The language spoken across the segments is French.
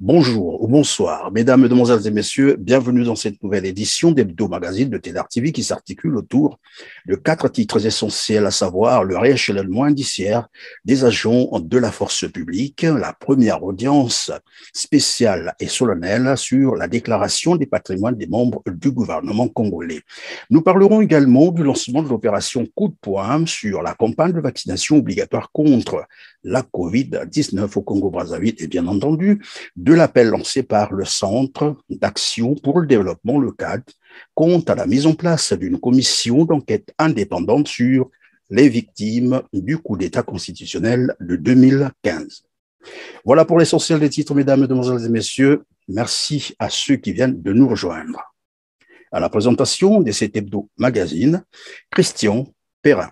Bonjour ou bonsoir, mesdames, mesdemoiselles et messieurs, bienvenue dans cette nouvelle édition d'Hebdo Magazine de TEDAR TV qui s'articule autour de 4 titres essentiels, à savoir le rééchelonnement indiciaire des agents de la force publique, la première audience spéciale et solennelle sur la déclaration des patrimoines des membres du gouvernement congolais. Nous parlerons également du lancement de l'opération Coup de poing sur la campagne de vaccination obligatoire contre la COVID-19 au Congo-Brazzaville et bien entendu de l'appel lancé par le Centre d'action pour le développement local quant à la mise en place d'une commission d'enquête indépendante sur les victimes du coup d'État constitutionnel de 2015. Voilà pour l'essentiel des titres, mesdames, mesdemoiselles et messieurs. Merci à ceux qui viennent de nous rejoindre. À la présentation de cet hebdo magazine, Christian Perrin.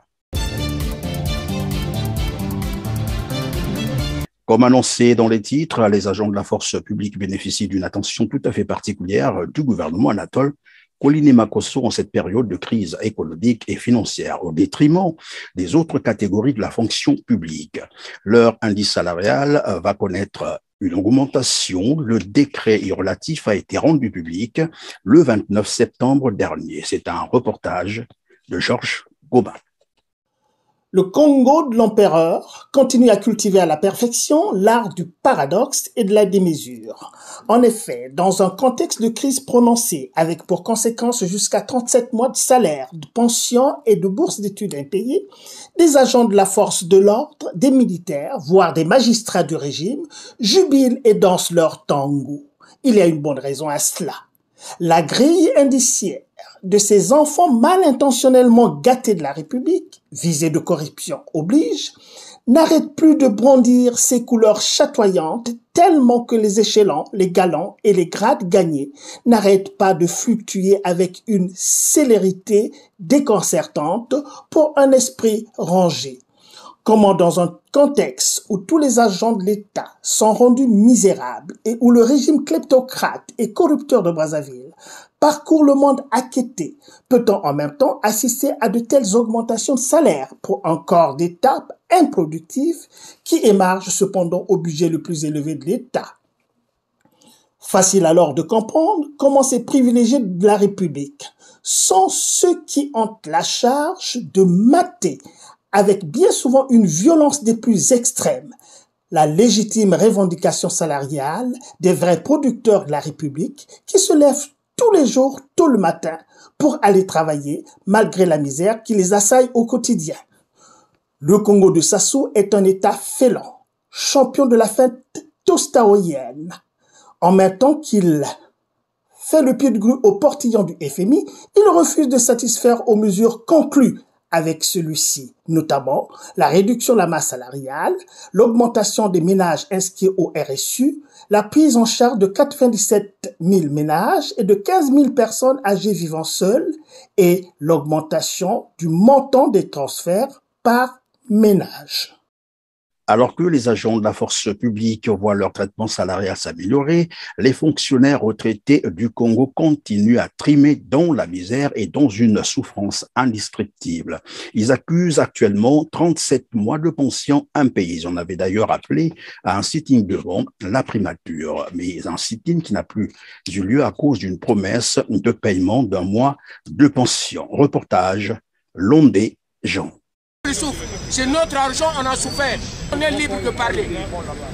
Comme annoncé dans les titres, les agents de la force publique bénéficient d'une attention tout à fait particulière du gouvernement Anatole Kouliné-Makosso en cette période de crise économique et financière, au détriment des autres catégories de la fonction publique. Leur indice salarial va connaître une augmentation. Le décret relatif a été rendu public le 29 septembre dernier. C'est un reportage de Georges Gobin. Le Congo de l'empereur continue à cultiver à la perfection l'art du paradoxe et de la démesure. En effet, dans un contexte de crise prononcée, avec pour conséquence jusqu'à 37 mois de salaire, de pension et de bourse d'études impayées, des agents de la force de l'ordre, des militaires, voire des magistrats du régime, jubilent et dansent leur tango. Il y a une bonne raison à cela. La grille indiciaire de ces enfants mal intentionnellement gâtés de la République, visés de corruption oblige, n'arrête plus de brandir ses couleurs chatoyantes tellement que les échelons, les galons et les grades gagnés n'arrêtent pas de fluctuer avec une célérité déconcertante pour un esprit rangé. Comment dans un contexte où tous les agents de l'État sont rendus misérables et où le régime kleptocrate et corrupteur de Brazzaville parcourt le monde acquitté, peut-on en même temps assister à de telles augmentations de salaire pour un corps d'État improductif qui émarge cependant au budget le plus élevé de l'État? Facile alors de comprendre comment ces privilégiés de la République sont ceux qui ont la charge de mater avec bien souvent une violence des plus extrêmes, la légitime revendication salariale des vrais producteurs de la République qui se lèvent tous les jours, tôt le matin, pour aller travailler malgré la misère qui les assaille au quotidien. Le Congo de Sassou est un État félon, champion de la fête tostaoïenne. En même temps qu'il fait le pied de grue au portillon du FMI, il refuse de satisfaire aux mesures conclues avec celui-ci, notamment la réduction de la masse salariale, l'augmentation des ménages inscrits au RSU, la prise en charge de 97 000 ménages et de 15 000 personnes âgées vivant seules et l'augmentation du montant des transferts par ménage. Alors que les agents de la force publique voient leur traitement salarial s'améliorer, les fonctionnaires retraités du Congo continuent à trimer dans la misère et dans une souffrance indescriptible. Ils accusent actuellement 37 mois de pension impayés. On avait d'ailleurs appelé à un sitting devant la primature, mais un sitting qui n'a plus eu lieu à cause d'une promesse de paiement d'un mois de pension. Reportage Londé Jean. C'est notre argent, on a souffert. On est libre de parler.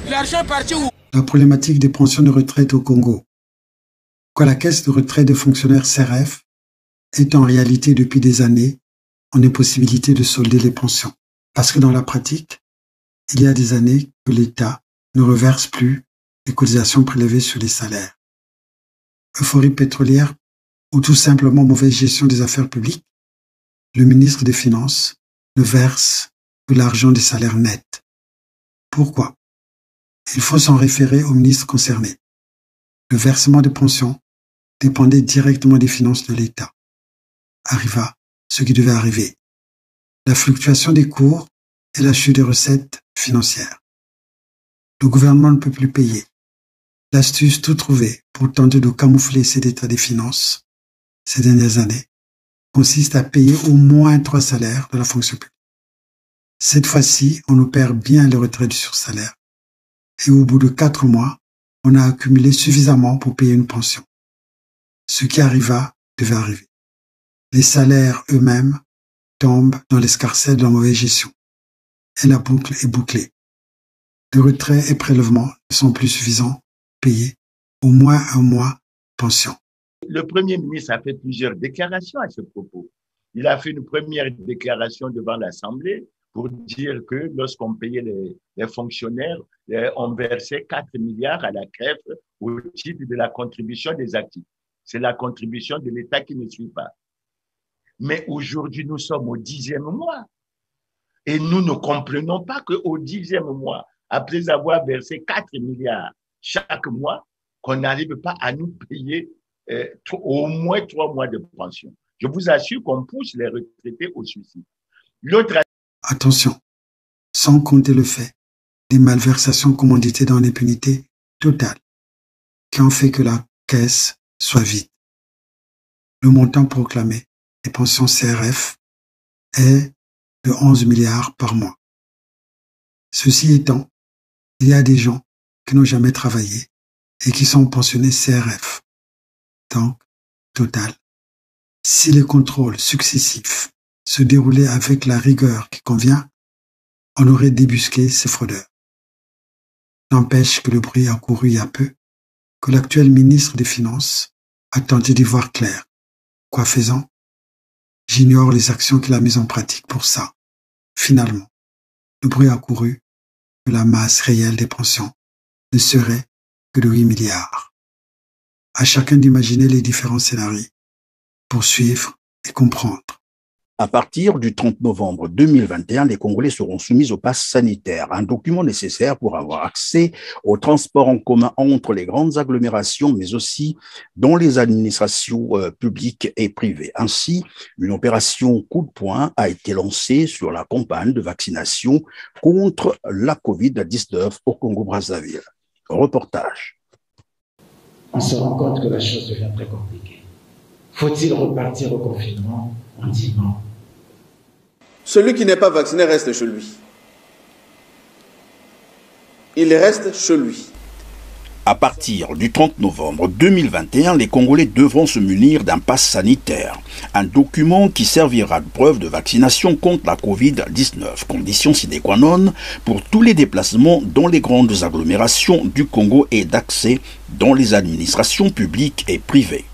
L'argent est parti où? La problématique des pensions de retraite au Congo. Quand la caisse de retraite des fonctionnaires CRF est en réalité depuis des années en impossibilité de solder les pensions. Parce que dans la pratique, il y a des années que l'État ne reverse plus les cotisations prélevées sur les salaires. Euphorie pétrolière ou tout simplement mauvaise gestion des affaires publiques, le ministre des Finances ne verse que l'argent des salaires nets. Pourquoi? Il faut s'en référer au ministre concerné. Le versement des pensions dépendait directement des finances de l'État. Arriva ce qui devait arriver. La fluctuation des cours et la chute des recettes financières. Le gouvernement ne peut plus payer. L'astuce tout trouvée pour tenter de camoufler cet état des finances ces dernières années consiste à payer au moins 3 salaires de la fonction publique. Cette fois-ci, on opère bien les retraites sur salaire. Et au bout de 4 mois, on a accumulé suffisamment pour payer une pension. Ce qui arriva devait arriver. Les salaires eux-mêmes tombent dans l'escarcelle de la mauvaise gestion. Et la boucle est bouclée. Les retraits et prélèvements ne sont plus suffisants, payés au moins un mois pension. Le Premier ministre a fait plusieurs déclarations à ce propos. Il a fait une première déclaration devant l'Assemblée pour dire que lorsqu'on payait les fonctionnaires, on versait 4 milliards à la CREF au titre de la contribution des actifs. C'est la contribution de l'État qui ne suit pas. Mais aujourd'hui, nous sommes au 10e mois. Et nous ne comprenons pas qu'au 10e mois, après avoir versé 4 milliards chaque mois, qu'on n'arrive pas à nous payer au moins 3 mois de pension. Je vous assure qu'on pousse les retraités au suicide. Attention, sans compter le fait des malversations commanditées dans l'impunité totale, qui ont fait que la caisse soit vide. Le montant proclamé des pensions CRF est de 11 milliards par mois. Ceci étant, il y a des gens qui n'ont jamais travaillé et qui sont pensionnés CRF. Donc, total. Si les contrôles successifs se déroulaient avec la rigueur qui convient, on aurait débusqué ces fraudeurs. N'empêche que le bruit a couru il y a peu, que l'actuel ministre des Finances a tenté d'y voir clair. Quoi faisant? J'ignore les actions qu'il a mises en pratique pour ça. Finalement, le bruit a couru que la masse réelle des pensions ne serait que de 8 milliards. À chacun d'imaginer les différents scénarios pour suivre et comprendre. À partir du 30 novembre 2021, les Congolais seront soumis au pass sanitaire, un document nécessaire pour avoir accès au transport en commun entre les grandes agglomérations, mais aussi dans les administrations publiques et privées. Ainsi, une opération coup de poing a été lancée sur la campagne de vaccination contre la COVID-19 au Congo-Brazzaville. Reportage. On se rend compte que la chose devient très compliquée. Faut-il repartir au confinement? On dit non. Celui qui n'est pas vacciné reste chez lui. Il reste chez lui. À partir du 30 novembre 2021, les Congolais devront se munir d'un pass sanitaire, un document qui servira de preuve de vaccination contre la COVID-19, condition sine qua non pour tous les déplacements dans les grandes agglomérations du Congo et d'accès dans les administrations publiques et privées.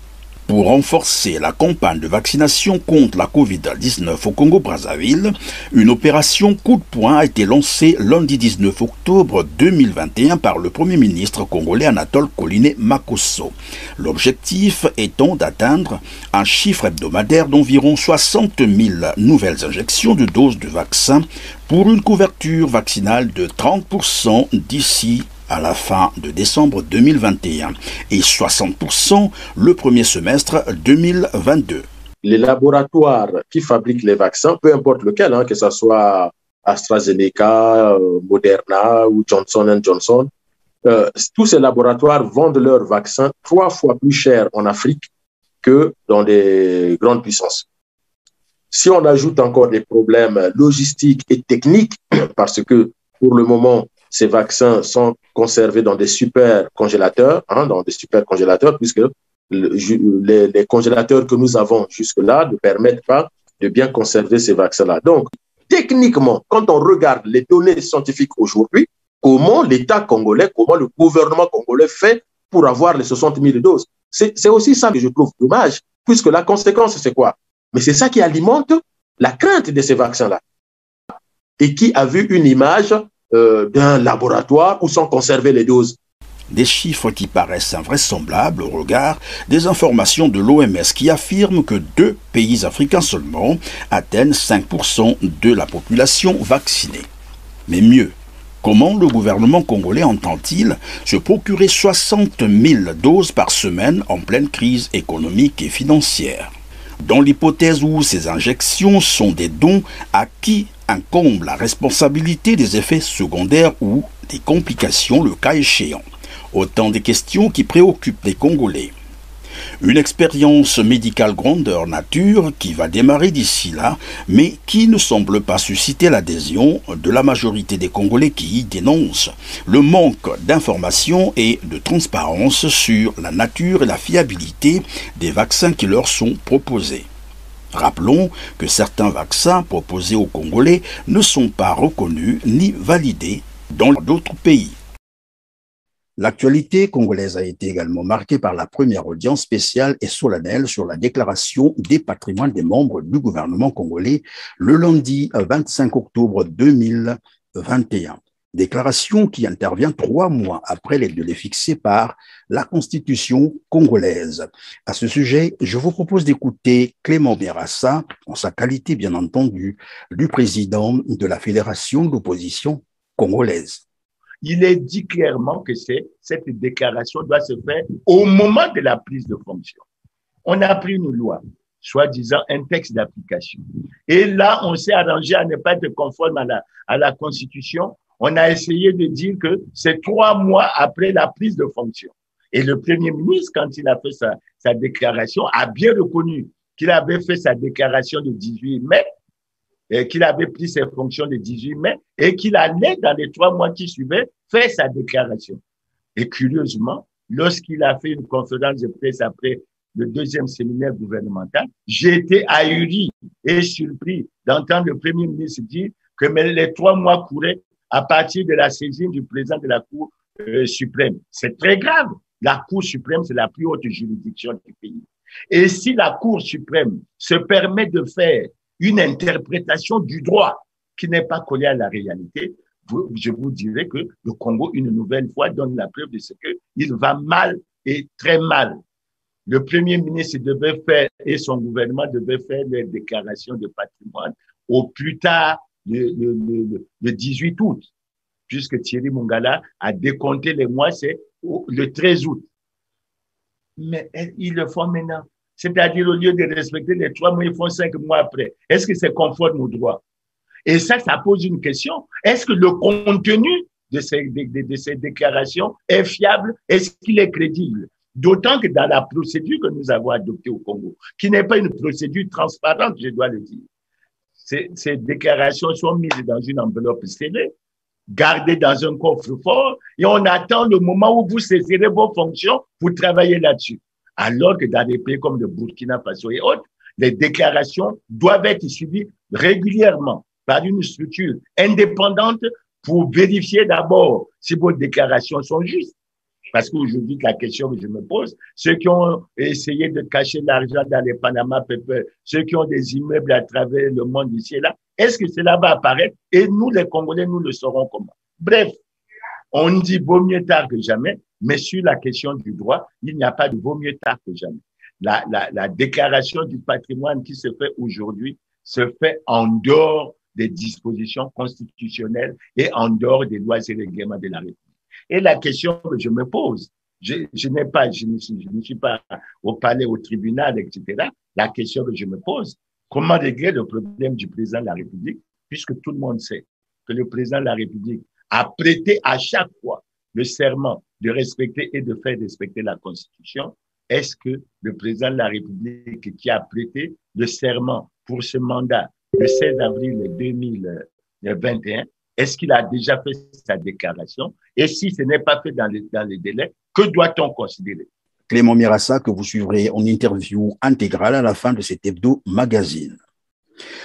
Pour renforcer la campagne de vaccination contre la COVID-19 au Congo-Brazzaville, une opération coup de poing a été lancée lundi 19 octobre 2021 par le Premier ministre congolais Anatole Koliné Makosso. L'objectif étant d'atteindre un chiffre hebdomadaire d'environ 60 000 nouvelles injections de doses de vaccin pour une couverture vaccinale de 30% d'ici à la fin de décembre 2021 et 60% le premier semestre 2022. Les laboratoires qui fabriquent les vaccins, peu importe lequel, que ce soit AstraZeneca, Moderna ou Johnson & Johnson, tous ces laboratoires vendent leurs vaccins 3 fois plus cher en Afrique que dans les grandes puissances. Si on ajoute encore des problèmes logistiques et techniques, parce que pour le moment, ces vaccins sont conservés dans des super congélateurs, puisque les congélateurs que nous avons jusque-là ne permettent pas de bien conserver ces vaccins-là. Donc, techniquement, quand on regarde les données scientifiques aujourd'hui, comment l'État congolais, comment le gouvernement congolais fait pour avoir les 60 000 doses? C'est aussi ça que je trouve dommage, puisque la conséquence, c'est quoi? Mais c'est ça qui alimente la crainte de ces vaccins-là. Et qui a vu une image d'un laboratoire où sont conservées les doses. Des chiffres qui paraissent invraisemblables au regard des informations de l'OMS qui affirment que 2 pays africains seulement atteignent 5% de la population vaccinée. Mais mieux, comment le gouvernement congolais entend-il se procurer 60 000 doses par semaine en pleine crise économique et financière? Dans l'hypothèse où ces injections sont des dons, à qui incombe la responsabilité des effets secondaires ou des complications le cas échéant? Autant de questions qui préoccupent les Congolais. Une expérience médicale grandeur nature qui va démarrer d'ici là, mais qui ne semble pas susciter l'adhésion de la majorité des Congolais qui y dénoncent le manque d'informations et de transparence sur la nature et la fiabilité des vaccins qui leur sont proposés. Rappelons que certains vaccins proposés aux Congolais ne sont pas reconnus ni validés dans d'autres pays. L'actualité congolaise a été également marquée par la première audience spéciale et solennelle sur la déclaration des patrimoines des membres du gouvernement congolais le lundi 25 octobre 2021. Déclaration qui intervient 3 mois après les délais fixés par la Constitution congolaise. À ce sujet, je vous propose d'écouter Clément Mirassa, en sa qualité bien entendu, du président de la Fédération d'opposition congolaise. Il est dit clairement que cette déclaration doit se faire au moment de la prise de fonction. On a pris une loi, soi-disant un texte d'application. Et là, on s'est arrangé à ne pas être conforme à la Constitution. On a essayé de dire que c'est 3 mois après la prise de fonction. Et le Premier ministre, quand il a fait sa déclaration, a bien reconnu qu'il avait fait sa déclaration le 18 mai, et qu'il avait pris ses fonctions le 18 mai, et qu'il allait, dans les 3 mois qui suivaient, faire sa déclaration. Et curieusement, lorsqu'il a fait une conférence de presse après le 2e séminaire gouvernemental, j'ai été ahuri et surpris d'entendre le Premier ministre dire que les 3 mois couraient à partir de la saisine du président de la Cour suprême. C'est très grave. La Cour suprême, c'est la plus haute juridiction du pays. Et si la Cour suprême se permet de faire une interprétation du droit qui n'est pas collée à la réalité, je vous dirais que le Congo, une nouvelle fois, donne la preuve de ce qu'il va mal et très mal. Le Premier ministre devait faire, et son gouvernement devait faire les déclarations de patrimoine au plus tard le 18 août, puisque Thierry Mongala a décompté les mois, c'est le 13 août. Mais ils le font maintenant. C'est-à-dire, au lieu de respecter les 3 mois, ils font 5 mois après. Est-ce que c'est conforme au droit? Et ça pose une question. Est-ce que le contenu de ces déclarations est fiable? Est-ce qu'il est crédible? D'autant que dans la procédure que nous avons adoptée au Congo, qui n'est pas une procédure transparente, je dois le dire, ces déclarations sont mises dans une enveloppe scellée, gardées dans un coffre-fort, et on attend le moment où vous saisirez vos fonctions pour travailler là-dessus. Alors que dans des pays comme le Burkina Faso et autres, les déclarations doivent être suivies régulièrement par une structure indépendante pour vérifier d'abord si vos déclarations sont justes. Parce qu'aujourd'hui, la question que je me pose, ceux qui ont essayé de cacher l'argent dans les Panama Papers, ceux qui ont des immeubles à travers le monde ici et là, est-ce que cela va apparaître? Et nous, les Congolais, nous le saurons comment? Bref, on dit vaut mieux tard que jamais, mais sur la question du droit, il n'y a pas de vaut mieux tard que jamais. La déclaration du patrimoine qui se fait aujourd'hui se fait en dehors des dispositions constitutionnelles et en dehors des lois et règlements de la République. Et la question que je me pose, je ne suis pas au palais, au tribunal, etc. La question que je me pose, comment régler le problème du président de la République, puisque tout le monde sait que le président de la République a prêté à chaque fois le serment de respecter et de faire respecter la Constitution. Est-ce que le président de la République qui a prêté le serment pour ce mandat le 16 avril 2021, est-ce qu'il a déjà fait sa déclaration? Et si ce n'est pas fait dans les délais, que doit-on considérer? Clément Mirassa, que vous suivrez en interview intégrale à la fin de cet hebdo magazine.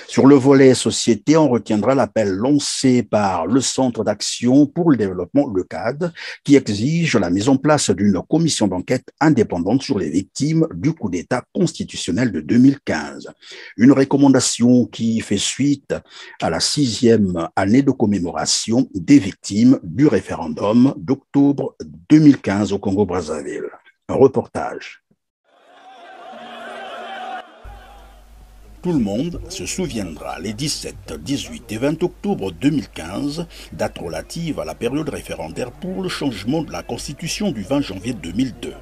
Sur le volet société, on retiendra l'appel lancé par le Centre d'action pour le développement, le CAD, qui exige la mise en place d'une commission d'enquête indépendante sur les victimes du coup d'État constitutionnel de 2015. Une recommandation qui fait suite à la 6e année de commémoration des victimes du référendum d'octobre 2015 au Congo-Brazzaville. Un reportage. Tout le monde se souviendra les 17, 18 et 20 octobre 2015, date relative à la période référendaire pour le changement de la Constitution du 20 janvier 2002.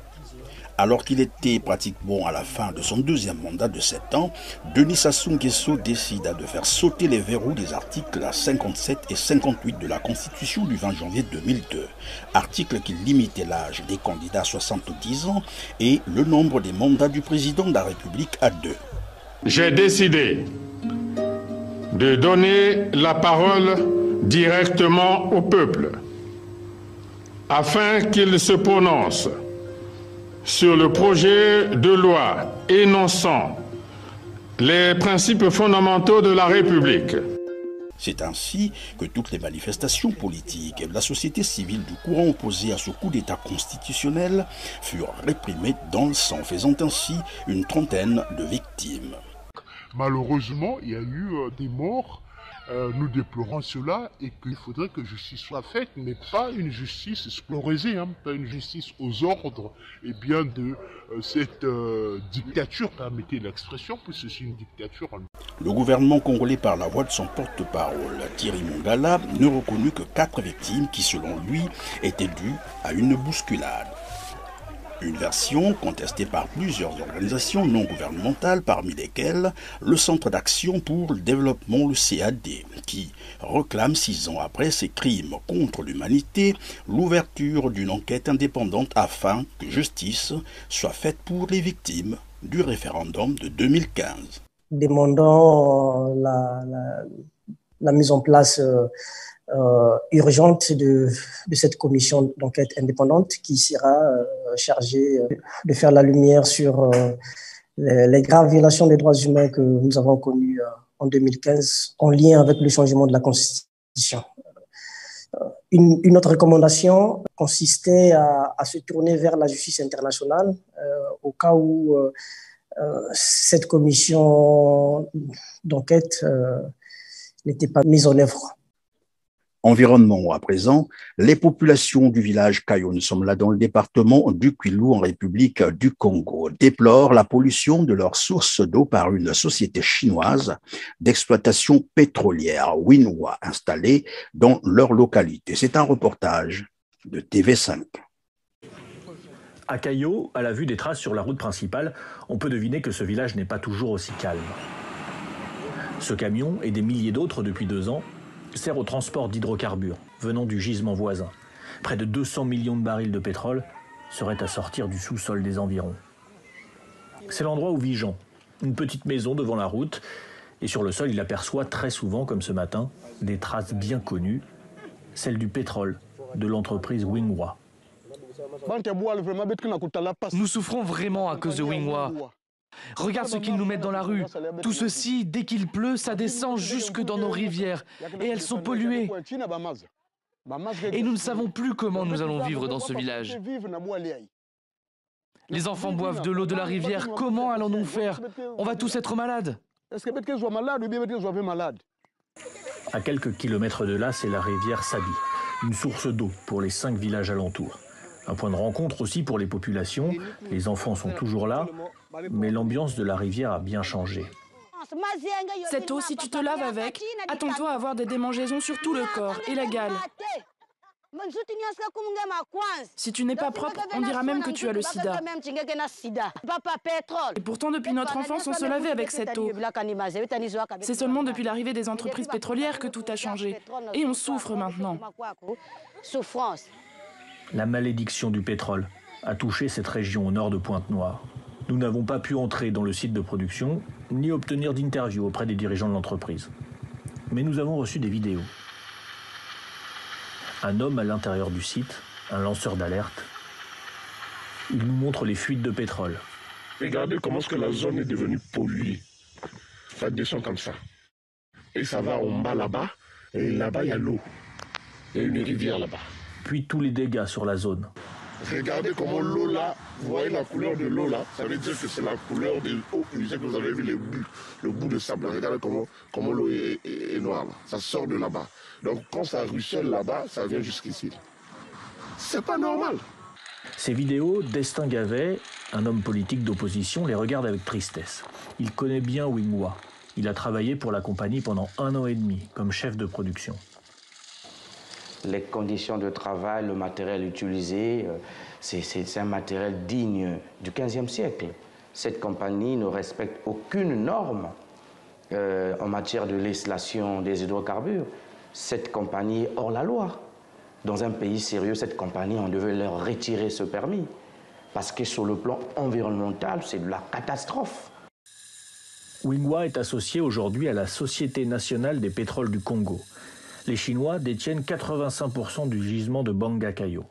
Alors qu'il était pratiquement à la fin de son deuxième mandat de 7 ans, Denis Sassou Nguesso décida de faire sauter les verrous des articles 57 et 58 de la Constitution du 20 janvier 2002, articles qui limitaient l'âge des candidats à 70 ans et le nombre des mandats du président de la République à 2. J'ai décidé de donner la parole directement au peuple afin qu'il se prononce sur le projet de loi énonçant les principes fondamentaux de la République. C'est ainsi que toutes les manifestations politiques et de la société civile du courant opposé à ce coup d'État constitutionnel furent réprimées dans le sang, faisant ainsi une trentaine de victimes. Malheureusement, il y a eu des morts. Nous déplorons cela et qu'il faudrait que justice soit faite, mais pas une justice sclérosée, pas une justice aux ordres de cette dictature, permettez l'expression, puisque c'est une dictature. Le gouvernement congolais, par la voix de son porte-parole, Thierry Mongala, ne reconnut que 4 victimes qui, selon lui, étaient dues à une bousculade. Une version contestée par plusieurs organisations non gouvernementales, parmi lesquelles le Centre d'action pour le développement, le CAD, qui réclame 6 ans après ces crimes contre l'humanité, l'ouverture d'une enquête indépendante afin que justice soit faite pour les victimes du référendum de 2015. Demandons la mise en place urgente de cette commission d'enquête indépendante qui sera chargée de faire la lumière sur les graves violations des droits humains que nous avons connues en 2015 en lien avec le changement de la Constitution. Une autre recommandation consistait à se tourner vers la justice internationale au cas où cette commission d'enquête n'était pas mise en œuvre. Environnement à présent, les populations du village Kayo, nous sommes là dans le département du Kwilu en République du Congo, déplorent la pollution de leurs sources d'eau par une société chinoise d'exploitation pétrolière, Winwa, installée dans leur localité. C'est un reportage de TV5. À Kayo, à la vue des traces sur la route principale, on peut deviner que ce village n'est pas toujours aussi calme. Ce camion et des milliers d'autres depuis 2 ans sert au transport d'hydrocarbures venant du gisement voisin. Près de 200 millions de barils de pétrole seraient à sortir du sous-sol des environs. C'est l'endroit où vit Jean, une petite maison devant la route, et sur le sol il aperçoit très souvent, comme ce matin, des traces bien connues, celles du pétrole de l'entreprise Winwa. Nous souffrons vraiment à cause de Winwa. Regarde ce qu'ils nous mettent dans la rue. Tout ceci, dès qu'il pleut, ça descend jusque dans nos rivières. Et elles sont polluées. Et nous ne savons plus comment nous allons vivre dans ce village. Les enfants boivent de l'eau de la rivière. Comment allons-nous faire? On va tous être malades. À quelques kilomètres de là, c'est la rivière Sabi, une source d'eau pour les 5 villages alentours. Un point de rencontre aussi pour les populations. Les enfants sont toujours là, mais l'ambiance de la rivière a bien changé. Cette eau, si tu te laves avec, attends-toi à avoir des démangeaisons sur tout le corps et la gale. Si tu n'es pas propre, on dira même que tu as le sida. Et pourtant, depuis notre enfance, on se lavait avec cette eau. C'est seulement depuis l'arrivée des entreprises pétrolières que tout a changé. Et on souffre maintenant. La malédiction du pétrole a touché cette région au nord de Pointe-Noire. Nous n'avons pas pu entrer dans le site de production, ni obtenir d'interview auprès des dirigeants de l'entreprise. Mais nous avons reçu des vidéos. Un homme à l'intérieur du site, un lanceur d'alerte, il nous montre les fuites de pétrole. Regardez comment est-ce que la zone est devenue polluée. Ça descend comme ça. Et ça va en bas là-bas, et là-bas il y a l'eau. Il y a une rivière là-bas. Puis tous les dégâts sur la zone. Regardez comment l'eau là, vous voyez la couleur de l'eau là, ça veut dire que c'est la couleur de l'eau usée que vous avez vu, le bout de sable. Regardez comment l'eau est noire là. Ça sort de là-bas. Donc quand ça ruisselle là-bas, ça vient jusqu'ici. C'est pas normal. Ces vidéos, Destin Gavet, un homme politique d'opposition, les regarde avec tristesse. Il connaît bien Winwa. Il a travaillé pour la compagnie pendant 1 an et demi comme chef de production. les conditions de travail, le matériel utilisé, c'est un matériel digne du XVe siècle. Cette compagnie ne respecte aucune norme en matière de législation des hydrocarbures. Cette compagnie est hors la loi. Dans un pays sérieux, cette compagnie, on devait leur retirer ce permis. Parce que sur le plan environnemental, c'est de la catastrophe. Wingwa est associé aujourd'hui à la Société nationale des pétroles du Congo. Les Chinois détiennent 85% du gisement de Bangakayo.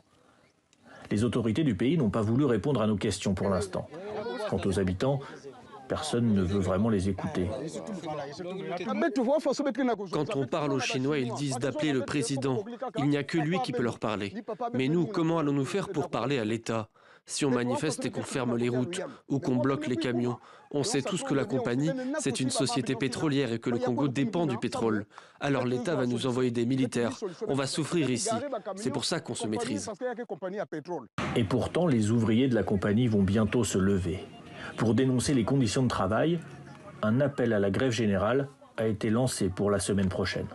Les autorités du pays n'ont pas voulu répondre à nos questions pour l'instant. Quant aux habitants, personne ne veut vraiment les écouter. Quand on parle aux Chinois, ils disent d'appeler le président. Il n'y a que lui qui peut leur parler. Mais nous, comment allons-nous faire pour parler à l'État ? Si on manifeste et qu'on ferme les routes ou qu'on bloque les camions, on sait tous que la compagnie, c'est une société pétrolière et que le Congo dépend du pétrole. Alors l'État va nous envoyer des militaires. On va souffrir ici. C'est pour ça qu'on se maîtrise. Et pourtant, les ouvriers de la compagnie vont bientôt se lever. Pour dénoncer les conditions de travail, un appel à la grève générale a été lancé pour la semaine prochaine.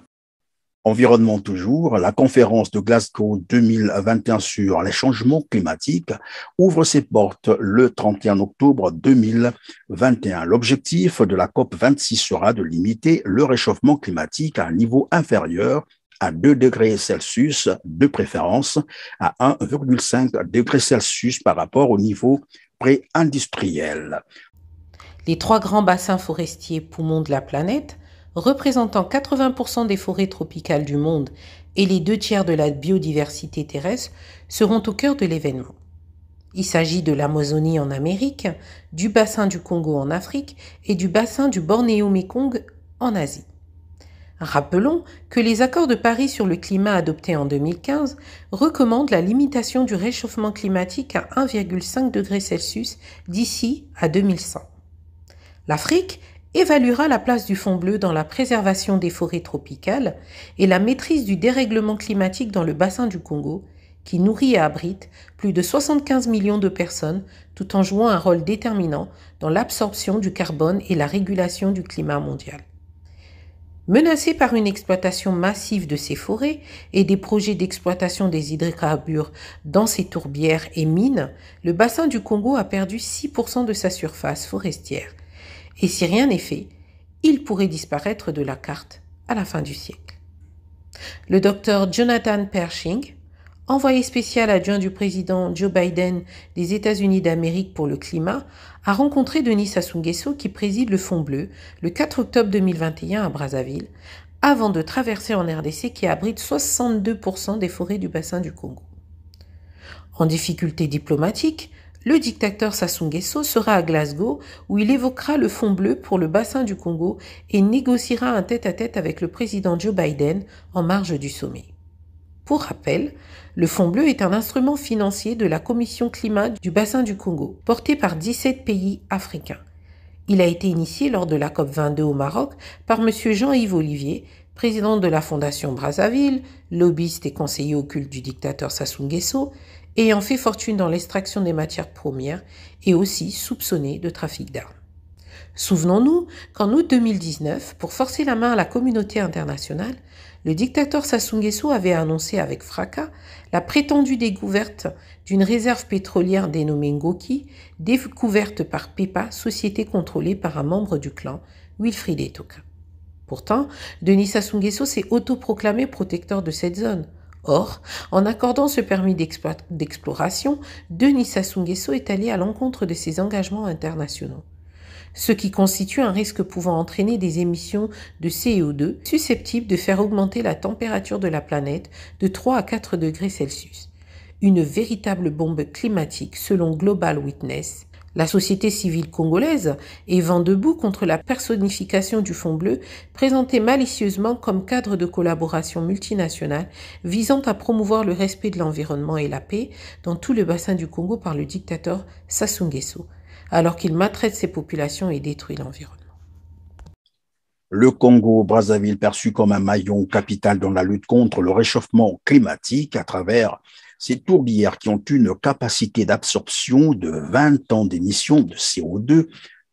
Environnement toujours, la conférence de Glasgow 2021 sur les changements climatiques ouvre ses portes le 31 octobre 2021. L'objectif de la COP26 sera de limiter le réchauffement climatique à un niveau inférieur à 2 degrés Celsius, de préférence à 1,5 degrés Celsius par rapport au niveau pré-industriel. Les 3 grands bassins forestiers poumons de la planète, représentant 80% des forêts tropicales du monde et les 2/3 de la biodiversité terrestre, seront au cœur de l'événement. Il s'agit de l'Amazonie en Amérique, du bassin du Congo en Afrique et du bassin du Bornéo-Mékong en Asie. Rappelons que les accords de Paris sur le climat adoptés en 2015 recommandent la limitation du réchauffement climatique à 1,5 degré Celsius d'ici à 2100. L'Afrique évaluera la place du fond bleu dans la préservation des forêts tropicales et la maîtrise du dérèglement climatique dans le bassin du Congo, qui nourrit et abrite plus de 75 millions de personnes, tout en jouant un rôle déterminant dans l'absorption du carbone et la régulation du climat mondial. Menacé par une exploitation massive de ces forêts et des projets d'exploitation des hydrocarbures dans ses tourbières et mines, le bassin du Congo a perdu 6% de sa surface forestière. Et si rien n'est fait, il pourrait disparaître de la carte à la fin du siècle. Le docteur Jonathan Pershing, envoyé spécial adjoint du président Joe Biden des États-Unis d'Amérique pour le climat, a rencontré Denis Sassou Nguesso qui préside le Fonds bleu le 4 octobre 2021 à Brazzaville, avant de traverser en RDC qui abrite 62% des forêts du bassin du Congo. En difficulté diplomatique, le dictateur Sassou Nguesso sera à Glasgow où il évoquera le Fonds bleu pour le bassin du Congo et négociera un tête-à-tête avec le président Joe Biden en marge du sommet. Pour rappel, le Fonds bleu est un instrument financier de la Commission climat du bassin du Congo, porté par 17 pays africains. Il a été initié lors de la COP22 au Maroc par M. Jean-Yves Olivier, président de la Fondation Brazzaville, lobbyiste et conseiller occulte du dictateur Sassou Nguesso, ayant fait fortune dans l'extraction des matières premières et aussi soupçonné de trafic d'armes. Souvenons-nous qu'en août 2019, pour forcer la main à la communauté internationale, le dictateur Sassou Nguesso avait annoncé avec fracas la prétendue découverte d'une réserve pétrolière dénommée Ngoki, découverte par PEPA, société contrôlée par un membre du clan, Wilfried Etoka. Pourtant, Denis Sassou Nguesso s'est autoproclamé protecteur de cette zone. Or, en accordant ce permis d'exploration, Denis Sassou Nguesso est allé à l'encontre de ses engagements internationaux, ce qui constitue un risque pouvant entraîner des émissions de CO2 susceptibles de faire augmenter la température de la planète de 3 à 4 degrés Celsius. Une véritable bombe climatique selon Global Witness. La société civile congolaise est vent debout contre la personnification du Fonds bleu, présentée malicieusement comme cadre de collaboration multinationale visant à promouvoir le respect de l'environnement et la paix dans tout le bassin du Congo par le dictateur Sassou Nguesso, alors qu'il maltraite ses populations et détruit l'environnement. Le Congo-Brazzaville perçu comme un maillon capital dans la lutte contre le réchauffement climatique à travers ces tourbières qui ont une capacité d'absorption de 20 ans d'émissions de CO2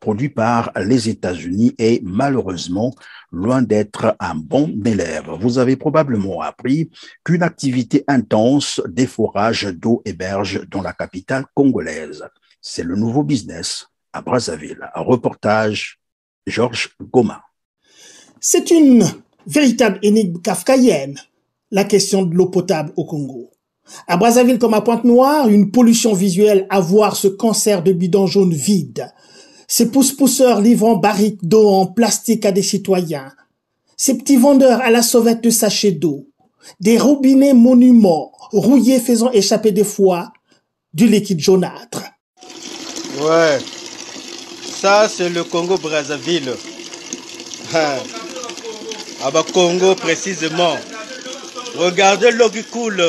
produit par les États-Unis, est malheureusement loin d'être un bon élève. Vous avez probablement appris qu'une activité intense d'efforage d'eau héberge dans la capitale congolaise. C'est le nouveau business à Brazzaville. Un reportage, Georges Goma. C'est une véritable énigme kafkaïenne, la question de l'eau potable au Congo. À Brazzaville comme à Pointe-Noire, une pollution visuelle à voir ce cancer de bidons jaunes vides. Ces pousse-pousseurs livrant barriques d'eau en plastique à des citoyens. Ces petits vendeurs à la sauvette de sachets d'eau. Des robinets monuments rouillés faisant échapper des fois du liquide jaunâtre. Ouais, ça c'est le Congo Brazzaville. Ah bah Congo précisément. Regardez l'eau qui coule.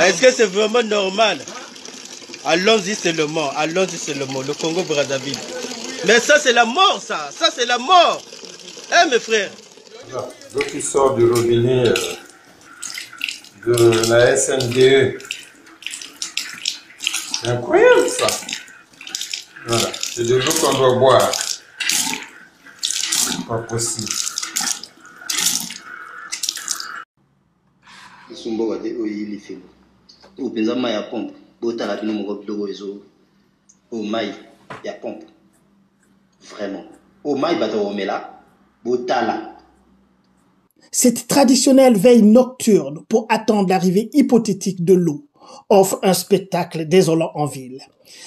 Est-ce que c'est vraiment normal? Allons-y seulement, le Congo Brazzaville. Mais ça c'est la mort, ça c'est la mort. Hein mes frères? L'eau qui sort du robinet de la SNDE. C'est incroyable ça. Voilà, c'est de l'eau qu'on doit boire. Pas possible. Cette traditionnelle veille nocturne pour attendre l'arrivée hypothétique de l'eau offre un spectacle désolant en ville.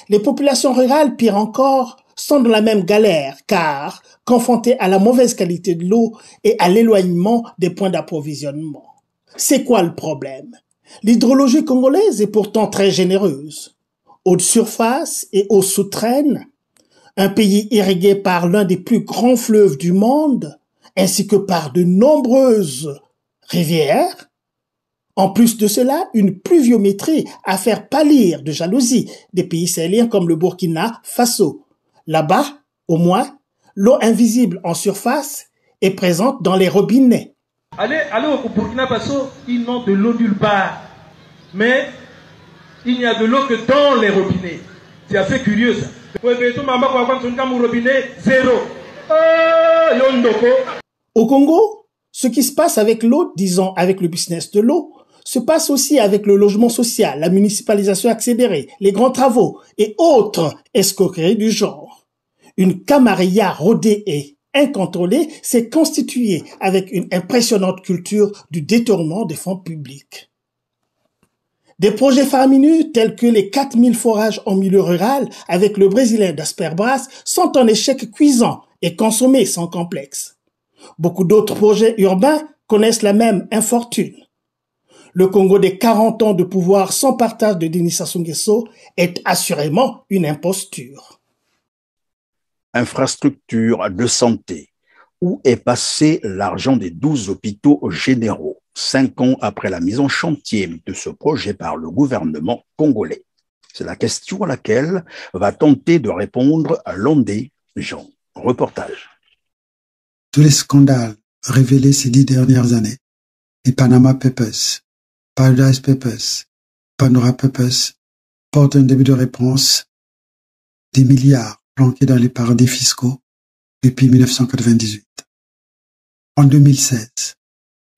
Les populations rurales, pire encore, sont dans la même galère car confrontées à la mauvaise qualité de l'eau et à l'éloignement des points d'approvisionnement. C'est quoi le problème? L'hydrologie congolaise est pourtant très généreuse. Eau de surface et eau souterraine, un pays irrigué par l'un des plus grands fleuves du monde, ainsi que par de nombreuses rivières. En plus de cela, une pluviométrie à faire pâlir de jalousie des pays sahéliens comme le Burkina Faso. Là-bas, au moins, l'eau invisible en surface est présente dans les robinets. Allez au Burkina Faso, ils n'ont de l'eau nulle part. Mais il n'y a de l'eau que dans les robinets. C'est assez curieux ça. Au Congo, ce qui se passe avec l'eau, disons avec le business de l'eau, se passe aussi avec le logement social, la municipalisation accélérée, les grands travaux et autres escroqueries du genre. Une camarilla rodée et incontrôlée s'est constituée avec une impressionnante culture du détournement des fonds publics. Des projets faramineux tels que les 4000 forages en milieu rural avec le Brésilien Dasperbras sont un échec cuisant et consommés sans complexe. Beaucoup d'autres projets urbains connaissent la même infortune. Le Congo des 40 ans de pouvoir sans partage de Denis Sassou Nguesso est assurément une imposture. Infrastructure de santé. Où est passé l'argent des 12 hôpitaux généraux, 5 ans après la mise en chantier de ce projet par le gouvernement congolais? C'est la question à laquelle va tenter de répondre Landé Jean. Reportage. Tous les scandales révélés ces 10 dernières années, les Panama Papers, Paradise Papers, Pandora Papers, portent un début de réponse des milliards planqués dans les paradis fiscaux depuis 1998. En 2016,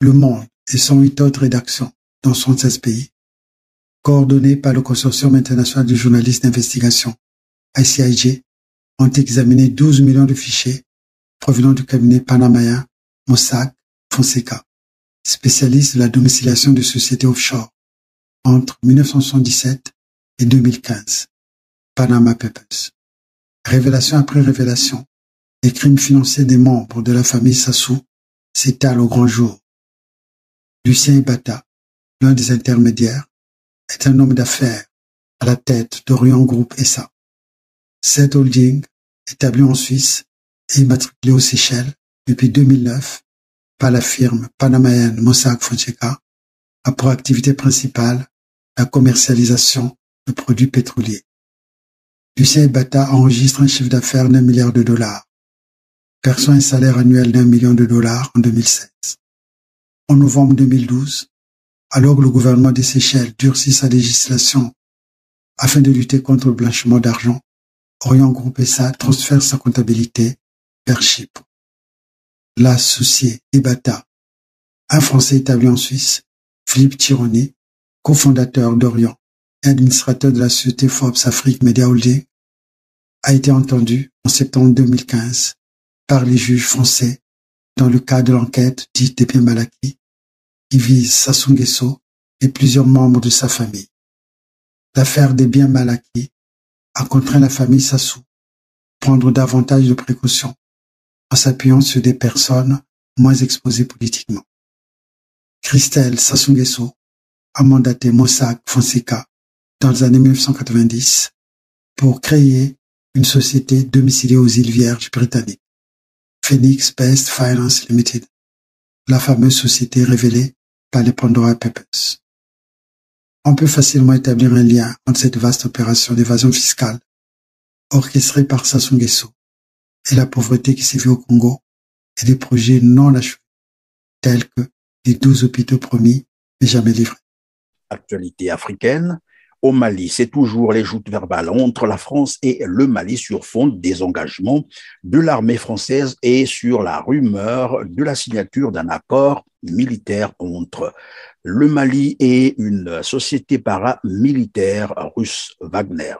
Le Monde et 108 autres rédactions dans 76 pays, coordonnées par le Consortium international de journalistes d'investigation, ICIJ, ont examiné 12 millions de fichiers provenant du cabinet panamaien Mossack Fonseca, spécialiste de la domiciliation de sociétés offshore, entre 1977 et 2015. Panama Papers. Révélation après révélation, les crimes financiers des membres de la famille Sassou s'étalent au grand jour. Lucien Ibata, l'un des intermédiaires, est un homme d'affaires à la tête d'Orient Group SA. Cette holding, établie en Suisse et immatriculée aux Seychelles depuis 2009 par la firme panamaïenne Mossack Fonseca, a pour activité principale la commercialisation de produits pétroliers. Lucien Ibata enregistre un chiffre d'affaires d'$1 milliard, perçoit un salaire annuel d'$1 million en 2016. En novembre 2012, alors que le gouvernement des Seychelles durcit sa législation afin de lutter contre le blanchiment d'argent, Orient Group SA transfère sa comptabilité vers Chypre. L'associé Ebata, un Français établi en Suisse, Philippe Tironi, cofondateur d'Orient et administrateur de la société Forbes Afrique Media Holding, a été entendu en septembre 2015 par les juges français dans le cadre de l'enquête dite des biens mal acquis qui vise Sassou Nguesso et plusieurs membres de sa famille. L'affaire des biens mal acquis a contraint la famille Sassou à prendre davantage de précautions en s'appuyant sur des personnes moins exposées politiquement. Christelle Sassou Nguesso a mandaté Mossack Fonseca dans les années 1990 pour créer une société domiciliée aux îles Vierges britanniques, Phoenix Best Finance Limited, la fameuse société révélée par les Pandora Papers. On peut facilement établir un lien entre cette vaste opération d'évasion fiscale orchestrée par Sassou Nguesso et la pauvreté qui sévit au Congo et des projets non achevés, tels que les 12 hôpitaux promis mais jamais livrés. Actualité africaine. Au Mali, c'est toujours les joutes verbales entre la France et le Mali sur fond des engagements de l'armée française et sur la rumeur de la signature d'un accord militaire entre le Mali et une société paramilitaire russe, Wagner.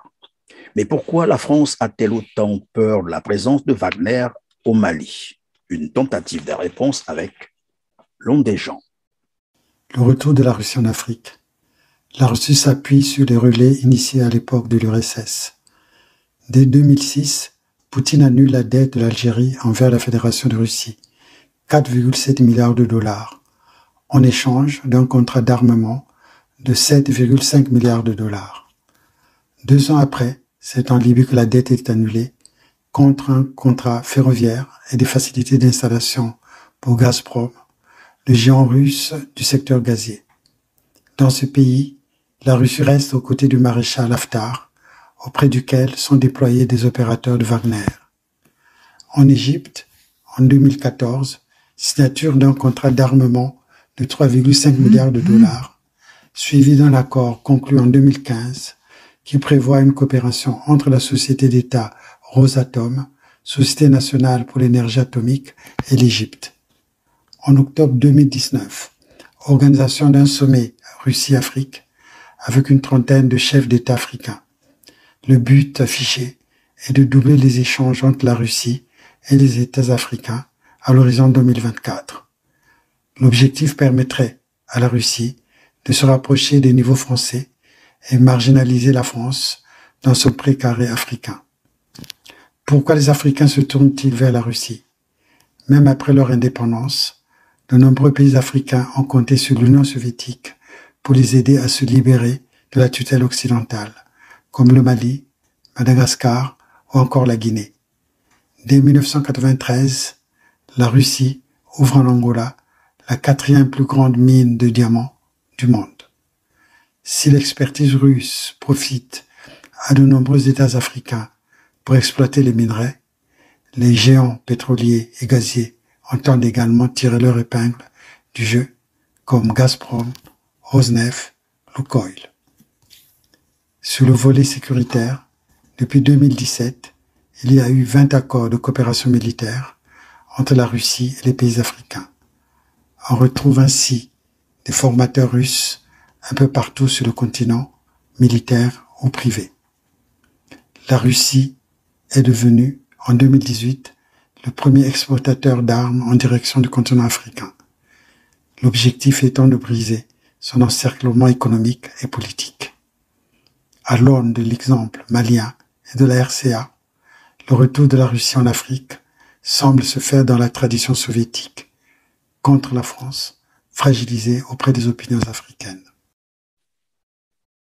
Mais pourquoi la France a-t-elle autant peur de la présence de Wagner au Mali? Une tentative de réponse avec Londéjean. Le retour de la Russie en Afrique. La Russie s'appuie sur les relais initiés à l'époque de l'URSS. Dès 2006, Poutine annule la dette de l'Algérie envers la Fédération de Russie, 4,7 milliards de dollars, en échange d'un contrat d'armement de 7,5 milliards de dollars. 2 ans après, c'est en Libye que la dette est annulée contre un contrat ferroviaire et des facilités d'installation pour Gazprom, le géant russe du secteur gazier. Dans ce pays, la Russie reste aux côtés du maréchal Haftar, auprès duquel sont déployés des opérateurs de Wagner. En Égypte, en 2014, signature d'un contrat d'armement de 3,5 milliards de dollars, suivi d'un accord conclu en 2015 qui prévoit une coopération entre la société d'État Rosatom, Société nationale pour l'énergie atomique, et l'Égypte. En octobre 2019, organisation d'un sommet Russie-Afrique avec une trentaine de chefs d'État africains. Le but affiché est de doubler les échanges entre la Russie et les États africains à l'horizon 2024. L'objectif permettrait à la Russie de se rapprocher des niveaux français et marginaliser la France dans son précaré africain. Pourquoi les Africains se tournent-ils vers la Russie? Même après leur indépendance, de nombreux pays africains ont compté sur l'Union soviétique pour les aider à se libérer de la tutelle occidentale, comme le Mali, Madagascar ou encore la Guinée. Dès 1993, la Russie ouvre en Angola la 4e plus grande mine de diamants du monde. Si l'expertise russe profite à de nombreux États africains pour exploiter les minerais, les géants pétroliers et gaziers entendent également tirer leur épingle du jeu, comme Gazprom, Rosneft, Lukoil. Sur le volet sécuritaire, depuis 2017, il y a eu 20 accords de coopération militaire entre la Russie et les pays africains. On retrouve ainsi des formateurs russes un peu partout sur le continent, militaires ou privés. La Russie est devenue, en 2018, le premier exportateur d'armes en direction du continent africain. L'objectif étant de briser son encerclement économique et politique. À l'aune de l'exemple malien et de la RCA, le retour de la Russie en Afrique semble se faire dans la tradition soviétique, contre la France, fragilisée auprès des opinions africaines.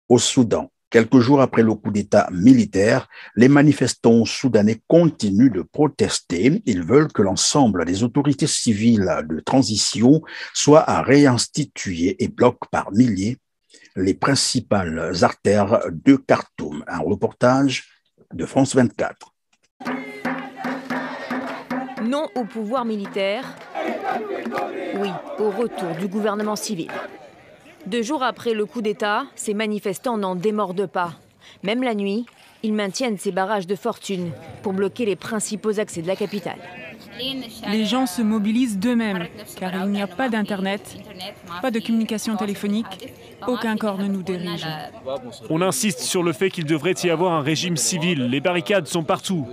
Au Soudan, quelques jours après le coup d'État militaire, les manifestants soudanais continuent de protester. Ils veulent que l'ensemble des autorités civiles de transition soient réinstituées et bloquent par milliers les principales artères de Khartoum. Un reportage de France 24. Non au pouvoir militaire, oui au retour du gouvernement civil. 2 jours après le coup d'État, ces manifestants n'en démordent pas. Même la nuit, Ils maintiennent ces barrages de fortune pour bloquer les principaux accès de la capitale. Les gens se mobilisent d'eux-mêmes, car il n'y a pas d'Internet, pas de communication téléphonique, aucun corps ne nous dirige. On insiste sur le fait qu'il devrait y avoir un régime civil. Les barricades sont partout.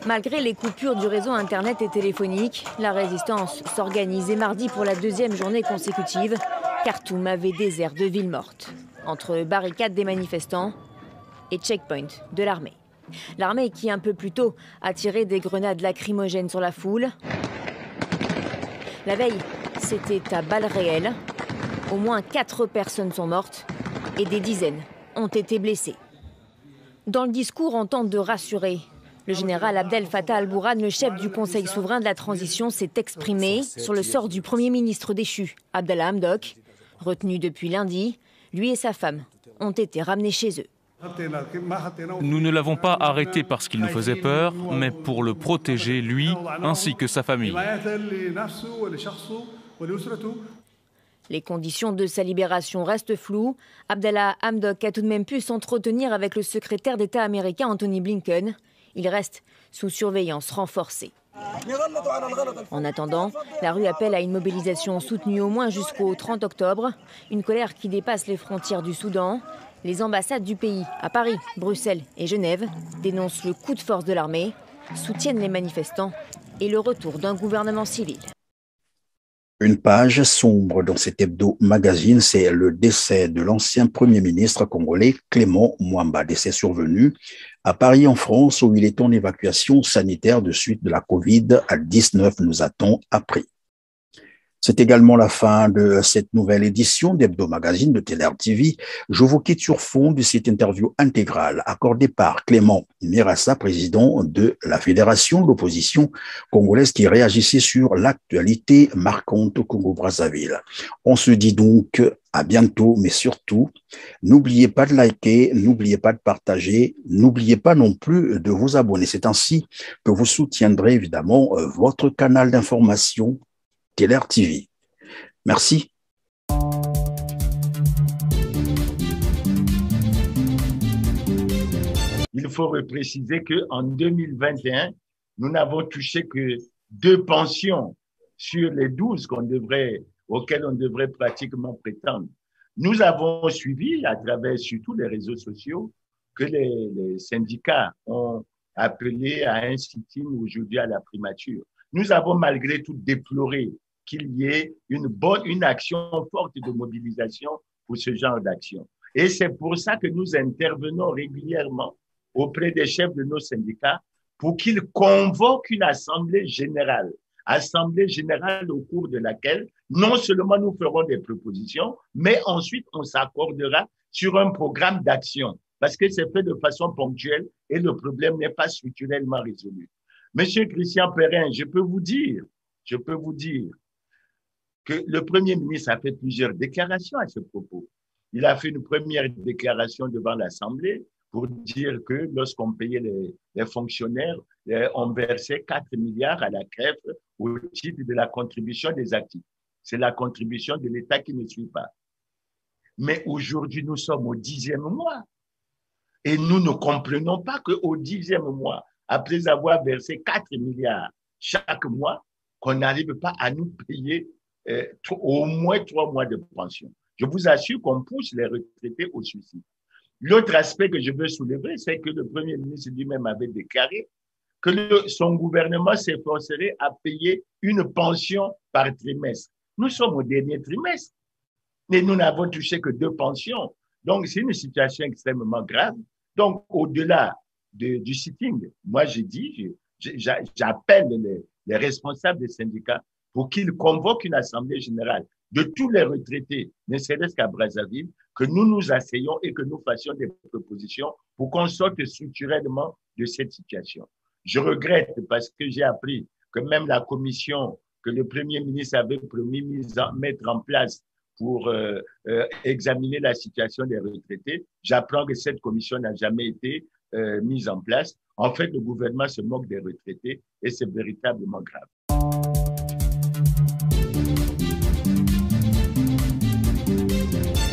Malgré les coupures du réseau Internet et téléphonique, la résistance s'organisait mardi pour la deuxième journée consécutive. Khartoum avait désert de villes mortes, entre barricades des manifestants et checkpoints de l'armée. L'armée qui, un peu plus tôt, a tiré des grenades lacrymogènes sur la foule. La veille, c'était à balles réelles. Au moins 4 personnes sont mortes et des dizaines ont été blessées. Dans le discours, on tente de rassurer. Le général Abdel Fattah al-Burhan, le chef du Conseil souverain de la transition, s'est exprimé sur le sort du Premier ministre déchu, Abdallah Hamdok. Retenu depuis lundi, lui et sa femme ont été ramenés chez eux. Nous ne l'avons pas arrêté parce qu'il nous faisait peur, mais pour le protéger, lui, ainsi que sa famille. Les conditions de sa libération restent floues. Abdallah Hamdok a tout de même pu s'entretenir avec le secrétaire d'État américain Anthony Blinken. Il reste sous surveillance renforcée. En attendant, la rue appelle à une mobilisation soutenue au moins jusqu'au 30 octobre. Une colère qui dépasse les frontières du Soudan. Les ambassades du pays, à Paris, Bruxelles et Genève, dénoncent le coup de force de l'armée, soutiennent les manifestants et le retour d'un gouvernement civil. Une page sombre dans cet hebdo-magazine, c'est le décès de l'ancien Premier ministre congolais Clément Mwamba, décès survenu à Paris en France où il est en évacuation sanitaire de suite de la Covid-19, nous a-t-on appris. C'est également la fin de cette nouvelle édition d'Hebdo-Magazine de TLR TV. Je vous quitte sur fond de cette interview intégrale accordée par Clément Mirassa, président de la Fédération de l'opposition congolaise, qui réagissait sur l'actualité marquante au Congo-Brazzaville. On se dit donc à bientôt, mais surtout, n'oubliez pas de liker, n'oubliez pas de partager, n'oubliez pas non plus de vous abonner. C'est ainsi que vous soutiendrez évidemment votre canal d'information TLR TV. Merci. Il faut préciser qu'en 2021, nous n'avons touché que 2 pensions sur les 12 auxquelles on devrait pratiquement prétendre. Nous avons suivi, à travers surtout les réseaux sociaux, que les syndicats ont appelé à un sit-in aujourd'hui à la primature. Nous avons malgré tout déploré qu'il y ait une action forte de mobilisation pour ce genre d'action. Et c'est pour ça que nous intervenons régulièrement auprès des chefs de nos syndicats pour qu'ils convoquent une assemblée générale au cours de laquelle non seulement nous ferons des propositions, mais ensuite on s'accordera sur un programme d'action parce que c'est fait de façon ponctuelle et le problème n'est pas structurellement résolu. Monsieur Christian Perrin, je peux vous dire que le Premier ministre a fait plusieurs déclarations à ce propos. Il a fait une première déclaration devant l'Assemblée pour dire que lorsqu'on payait les fonctionnaires, on versait 4 milliards à la CREF au titre de la contribution des actifs. C'est la contribution de l'État qui ne suit pas. Mais aujourd'hui, nous sommes au 10e mois. Et nous ne comprenons pas qu'au 10e mois, après avoir versé 4 milliards chaque mois, qu'on n'arrive pas à nous payer au moins 3 mois de pension. Je vous assure qu'on pousse les retraités au suicide. L'autre aspect que je veux soulever, c'est que le Premier ministre lui-même avait déclaré que son gouvernement s'efforcerait à payer une pension par trimestre. Nous sommes au dernier trimestre et nous n'avons touché que 2 pensions. Donc, c'est une situation extrêmement grave. Donc, au-delà du sitting, moi, j'appelle les responsables des syndicats pour qu'ils convoquent une assemblée générale de tous les retraités, ne serait-ce qu'à Brazzaville, que nous nous asseyons et que nous fassions des propositions pour qu'on sorte structurellement de cette situation. Je regrette parce que j'ai appris que même la commission que le Premier ministre avait promis mettre en place pour examiner la situation des retraités, j'apprends que cette commission n'a jamais été mise en place. En fait, le gouvernement se moque des retraités et c'est véritablement grave.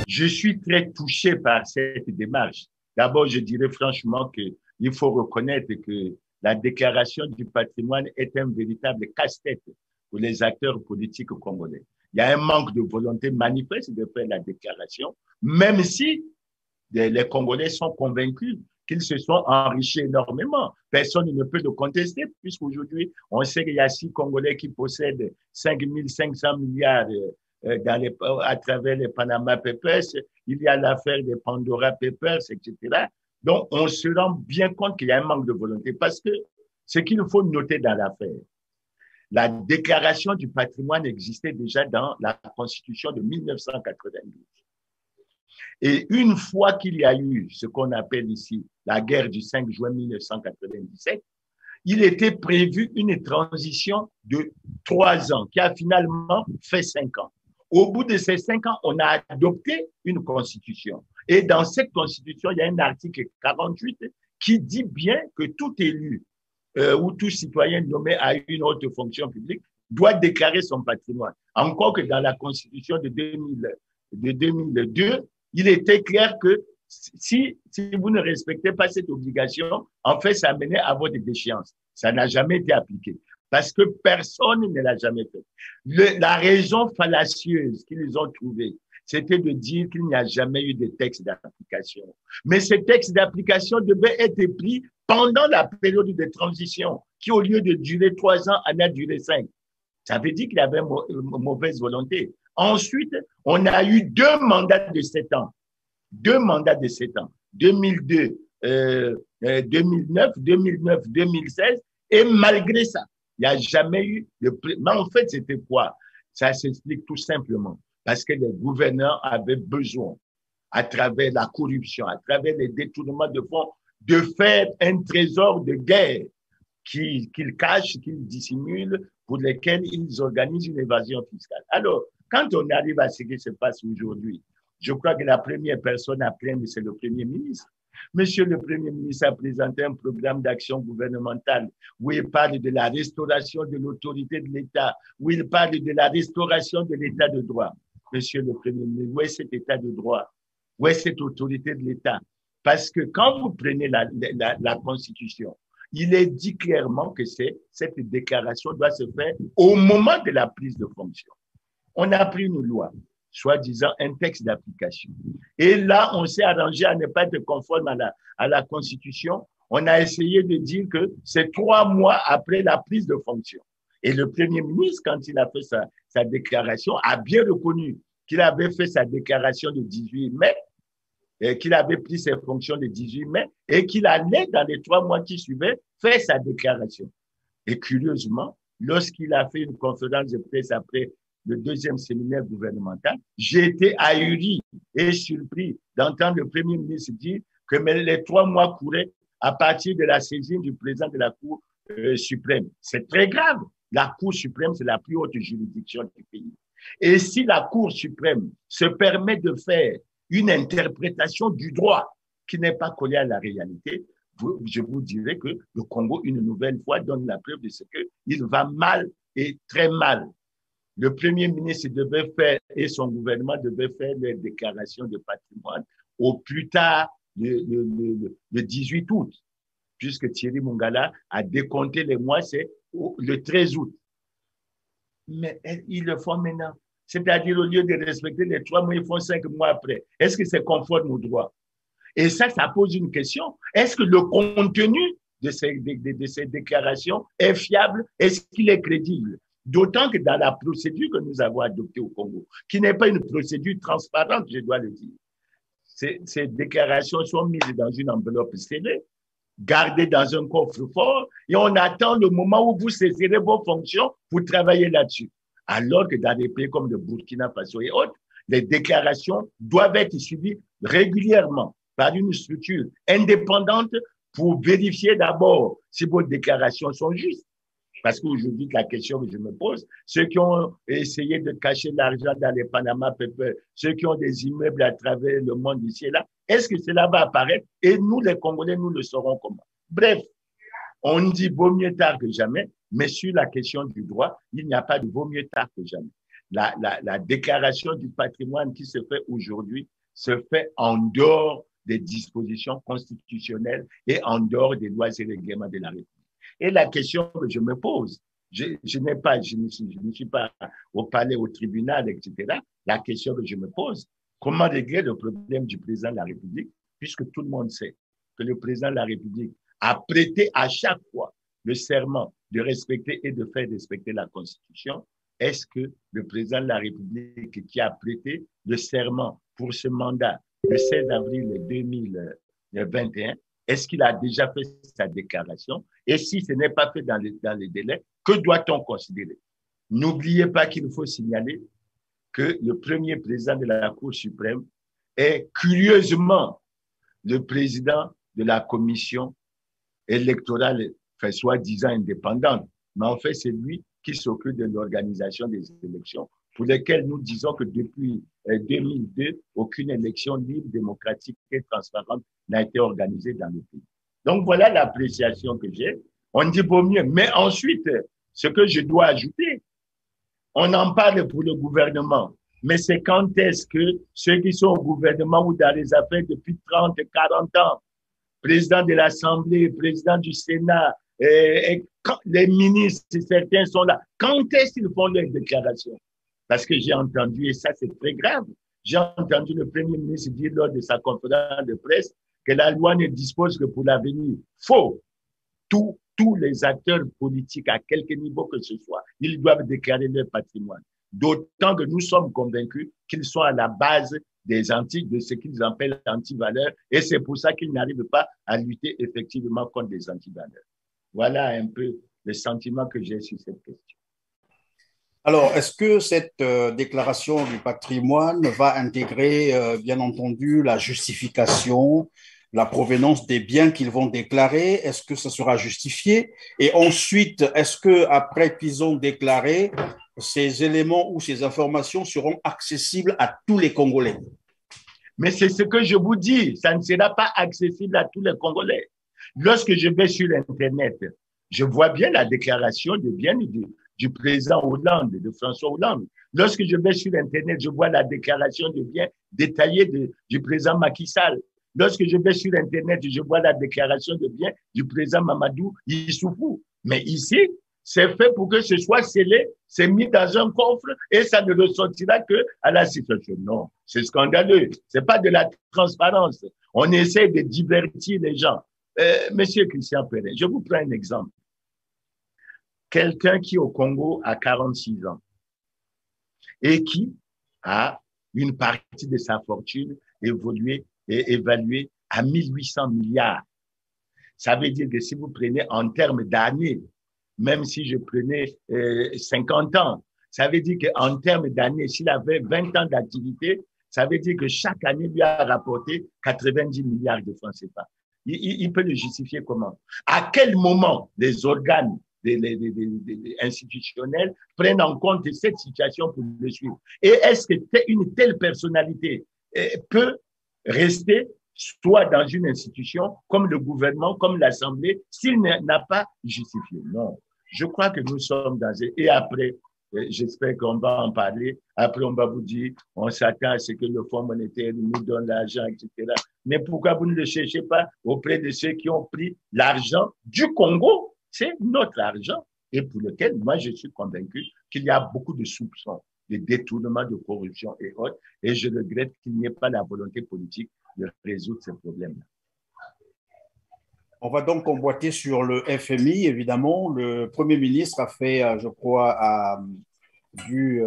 Je suis très touché par cette démarche D'abord, je dirais franchement qu'il faut reconnaître que la déclaration du patrimoine est un véritable casse-tête pour les acteurs politiques congolais. Il y a un manque de volonté manifeste de faire la déclaration, même si les Congolais sont convaincus qu'ils se sont enrichis énormément. Personne ne peut le contester, puisqu'aujourd'hui, on sait qu'il y a 6 Congolais qui possèdent 5 500 milliards à travers les Panama Papers. Il y a l'affaire des Pandora Papers, etc. Donc, on se rend bien compte qu'il y a un manque de volonté, parce que ce qu'il faut noter dans l'affaire, la déclaration du patrimoine existait déjà dans la Constitution de 1992. Et une fois qu'il y a eu ce qu'on appelle ici la guerre du 5 juin 1997, il était prévu une transition de 3 ans qui a finalement fait 5 ans. Au bout de ces 5 ans, on a adopté une constitution. Et dans cette constitution, il y a un article 48 qui dit bien que tout élu ou tout citoyen nommé à une haute fonction publique doit déclarer son patrimoine. Encore que dans la constitution de 2002, il était clair que si vous ne respectez pas cette obligation, en fait, ça menait à votre déchéance. Ça n'a jamais été appliqué parce que personne ne l'a jamais fait. La raison fallacieuse qu'ils ont trouvée, c'était de dire qu'il n'y a jamais eu de texte d'application. Mais ces textes d'application devaient être pris pendant la période de transition, qui au lieu de durer 3 ans, en a duré 5. Ça veut dire qu'il y avait mauvaise volonté. Ensuite, on a eu 2 mandats de 7 ans. 2 mandats de 7 ans. 2002, 2009, 2009, 2016. Et malgré ça, il n'y a jamais eu de... Mais en fait, c'était quoi? Ça s'explique tout simplement parce que les gouverneurs avaient besoin, à travers la corruption, à travers les détournements de fonds, de faire un trésor de guerre qu'ils cachent, qu'ils dissimulent, pour lesquels ils organisent une évasion fiscale. Alors, quand on arrive à ce qui se passe aujourd'hui, je crois que la première personne à plaindre, c'est le Premier ministre. Monsieur le Premier ministre a présenté un programme d'action gouvernementale où il parle de la restauration de l'autorité de l'État, où il parle de la restauration de l'État de droit. Monsieur le Premier ministre, où est cet État de droit? Où est cette autorité de l'État? Parce que quand vous prenez la Constitution, il est dit clairement que cette déclaration doit se faire au moment de la prise de fonction. On a pris une loi, soi-disant un texte d'application. Et là, on s'est arrangé à ne pas être conforme à la Constitution. On a essayé de dire que c'est 3 mois après la prise de fonction. Et le Premier ministre, quand il a fait sa déclaration, a bien reconnu qu'il avait fait sa déclaration le 18 mai, et qu'il avait pris ses fonctions le 18 mai, et qu'il allait, dans les 3 mois qui suivaient, faire sa déclaration. Et curieusement, lorsqu'il a fait une conférence de presse après le 2e séminaire gouvernemental, j'ai été ahuri et surpris d'entendre le Premier ministre dire que les 3 mois couraient à partir de la saisine du président de la Cour suprême. C'est très grave. La Cour suprême, c'est la plus haute juridiction du pays. Et si la Cour suprême se permet de faire une interprétation du droit qui n'est pas collée à la réalité, je vous dirais que le Congo, une nouvelle fois, donne la preuve de ce qu'il va mal et très mal. Le Premier ministre devait faire, et son gouvernement devait faire les déclarations de patrimoine au plus tard le 18 août, puisque Thierry Mongala a décompté les mois, c'est le 13 août. Mais ils le font maintenant. C'est-à-dire, au lieu de respecter les 3 mois, ils font 5 mois après. Est-ce que c'est conforme au droit? Et ça pose une question. Est-ce que le contenu de ces déclarations est fiable? Est-ce qu'il est crédible? D'autant que dans la procédure que nous avons adoptée au Congo, qui n'est pas une procédure transparente, je dois le dire, ces déclarations sont mises dans une enveloppe scellée, gardées dans un coffre-fort, et on attend le moment où vous saisirez vos fonctions pour travailler là-dessus. Alors que dans des pays comme le Burkina Faso et autres, les déclarations doivent être suivies régulièrement par une structure indépendante pour vérifier d'abord si vos déclarations sont justes. Parce qu'aujourd'hui, la question que je me pose, ceux qui ont essayé de cacher l'argent dans les Panama Papers, ceux qui ont des immeubles à travers le monde ici et là, est-ce que cela va apparaître? Et nous, les Congolais, nous le saurons comment? Bref, on dit vaut mieux tard que jamais, mais sur la question du droit, il n'y a pas de vaut mieux tard que jamais. La déclaration du patrimoine qui se fait aujourd'hui se fait en dehors des dispositions constitutionnelles et en dehors des lois et règlements de la République. Et la question que je me pose, je ne suis pas au palais, au tribunal, etc. La question que je me pose, comment régler le problème du président de la République, puisque tout le monde sait que le président de la République a prêté à chaque fois le serment de respecter et de faire respecter la Constitution. Est-ce que le président de la République qui a prêté le serment pour ce mandat le 16 avril 2021, est-ce qu'il a déjà fait sa déclaration? Et si ce n'est pas fait dans les délais, que doit-on considérer? N'oubliez pas qu'il faut signaler que le premier président de la Cour suprême est curieusement le président de la commission électorale, enfin, soi-disant indépendante. Mais en fait, c'est lui qui s'occupe de l'organisation des élections, pour lesquelles nous disons que depuis 2002, aucune élection libre, démocratique et transparente n'a été organisée dans le pays. Donc, voilà l'appréciation que j'ai. On dit beau mieux. Mais ensuite, ce que je dois ajouter, on en parle pour le gouvernement, mais c'est quand est-ce que ceux qui sont au gouvernement ou dans les affaires depuis 30, 40 ans, président de l'Assemblée, président du Sénat, et quand les ministres, certains sont là, quand est-ce qu'ils font leurs déclarations? Parce que j'ai entendu, et ça c'est très grave, j'ai entendu le Premier ministre dire lors de sa conférence de presse que la loi ne dispose que pour l'avenir. Faux. Tous les acteurs politiques, à quelque niveau que ce soit, ils doivent déclarer leur patrimoine. D'autant que nous sommes convaincus qu'ils sont à la base des antiques, de ce qu'ils appellent antivaleurs, et c'est pour ça qu'ils n'arrivent pas à lutter effectivement contre les antivaleurs. Voilà un peu le sentiment que j'ai sur cette question. Alors, est-ce que cette déclaration du patrimoine va intégrer, bien entendu, la justification, la provenance des biens qu'ils vont déclarer? Est-ce que ça sera justifié? Et ensuite, est-ce que après qu'ils ont déclaré, ces éléments ou ces informations seront accessibles à tous les Congolais? Mais c'est ce que je vous dis, ça ne sera pas accessible à tous les Congolais. Lorsque je vais sur Internet, je vois bien la déclaration de biens du président Hollande, de François Hollande. Lorsque je vais sur Internet, je vois la déclaration de biens détaillée du président Macky Sall. Lorsque je vais sur Internet, je vois la déclaration de biens du président Mamadou Issoufou. Mais ici, c'est fait pour que ce soit scellé, c'est mis dans un coffre et ça ne ressortira que à la situation. Non, c'est scandaleux. C'est pas de la transparence. On essaie de divertir les gens. Monsieur Christian Perrin, je vous prends un exemple. Quelqu'un qui au Congo a 46 ans et qui a une partie de sa fortune évaluée à 1800 milliards. Ça veut dire que si vous prenez en termes d'années, même si je prenais 50 ans, ça veut dire qu'en termes d'années, s'il avait 20 ans d'activité, ça veut dire que chaque année lui a rapporté 90 milliards de francs CFA. Il peut le justifier comment? À quel moment les organes institutionnels prennent en compte cette situation pour le suivre? Et est-ce que une telle personnalité peut rester soit dans une institution comme le gouvernement, comme l'Assemblée, s'il n'a pas justifié? Non. Je crois que nous sommes dans... Et après, j'espère qu'on va en parler. Après, on va vous dire, on s'attend à ce que le Fonds monétaire nous donne l'argent, etc. Mais pourquoi vous ne le cherchez pas auprès de ceux qui ont pris l'argent du Congo? C'est notre argent et pour lequel moi je suis convaincu qu'il y a beaucoup de soupçons, de détournement, de corruption et autres. Et je regrette qu'il n'y ait pas la volonté politique de résoudre ces problèmes-là. On va donc convoiter sur le FMI, évidemment. Le Premier ministre a fait, je crois, a dû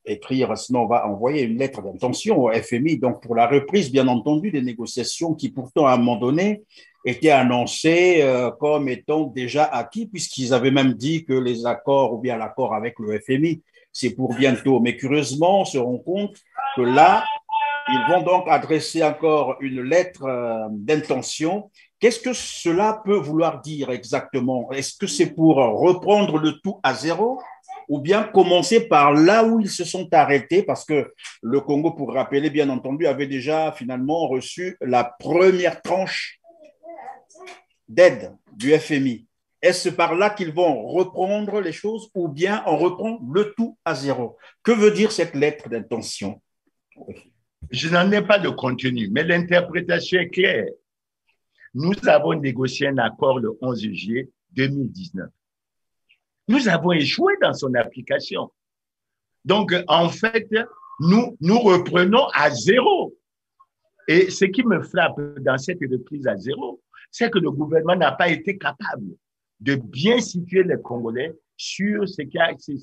écrire, sinon on va envoyer une lettre d'intention au FMI, donc pour la reprise, bien entendu, des négociations qui, pourtant, à un moment donné, étaient annoncées comme étant déjà acquis, puisqu'ils avaient même dit que les accords, ou bien l'accord avec le FMI, c'est pour bientôt. Mais curieusement, on se rend compte que là, ils vont donc adresser encore une lettre d'intention. Qu'est-ce que cela peut vouloir dire exactement? Est-ce que c'est pour reprendre le tout à zéro ou bien commencer par là où ils se sont arrêtés? Parce que le Congo, pour rappeler, bien entendu, avait déjà finalement reçu la première tranche d'aide du FMI. Est-ce par là qu'ils vont reprendre les choses ou bien on reprend le tout à zéro? Que veut dire cette lettre d'intention? Je n'en ai pas de contenu, mais l'interprétation est claire. Nous avons négocié un accord le 11 juillet 2019. Nous avons échoué dans son application. Donc, en fait, nous reprenons à zéro. Et ce qui me frappe dans cette reprise à zéro, c'est que le gouvernement n'a pas été capable de bien situer les Congolais sur ce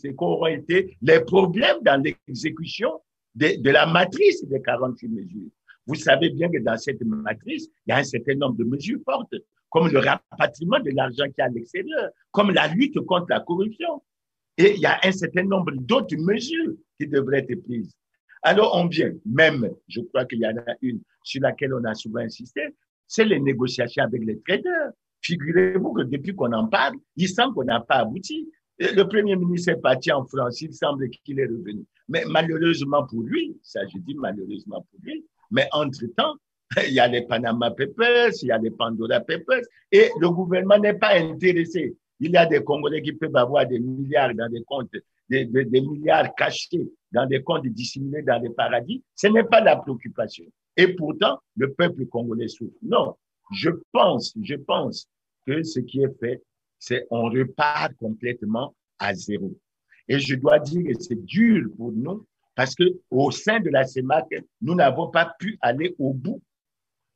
qu'auront été les problèmes dans l'exécution de la matrice des 48 mesures. Vous savez bien que dans cette matrice, il y a un certain nombre de mesures fortes, comme le rapatriement de l'argent qui est à l'extérieur, comme la lutte contre la corruption. Et il y a un certain nombre d'autres mesures qui devraient être prises. Alors, on vient, même, je crois qu'il y en a une sur laquelle on a souvent insisté, c'est les négociations avec les traders. Figurez-vous que depuis qu'on en parle, il semble qu'on n'a pas abouti. Le Premier ministre est parti en France, il semble qu'il est revenu. Mais malheureusement pour lui, ça je dis malheureusement pour lui, mais entre-temps, il y a les Panama Papers, il y a les Pandora Papers, et le gouvernement n'est pas intéressé. Il y a des Congolais qui peuvent avoir des milliards dans des comptes, des milliards cachés dans des comptes dissimulés dans les paradis. Ce n'est pas la préoccupation. Et pourtant, le peuple congolais souffre. Non, je pense que ce qui est fait, c'est on repart complètement à zéro. Et je dois dire que c'est dur pour nous parce que au sein de la CEMAC, nous n'avons pas pu aller au bout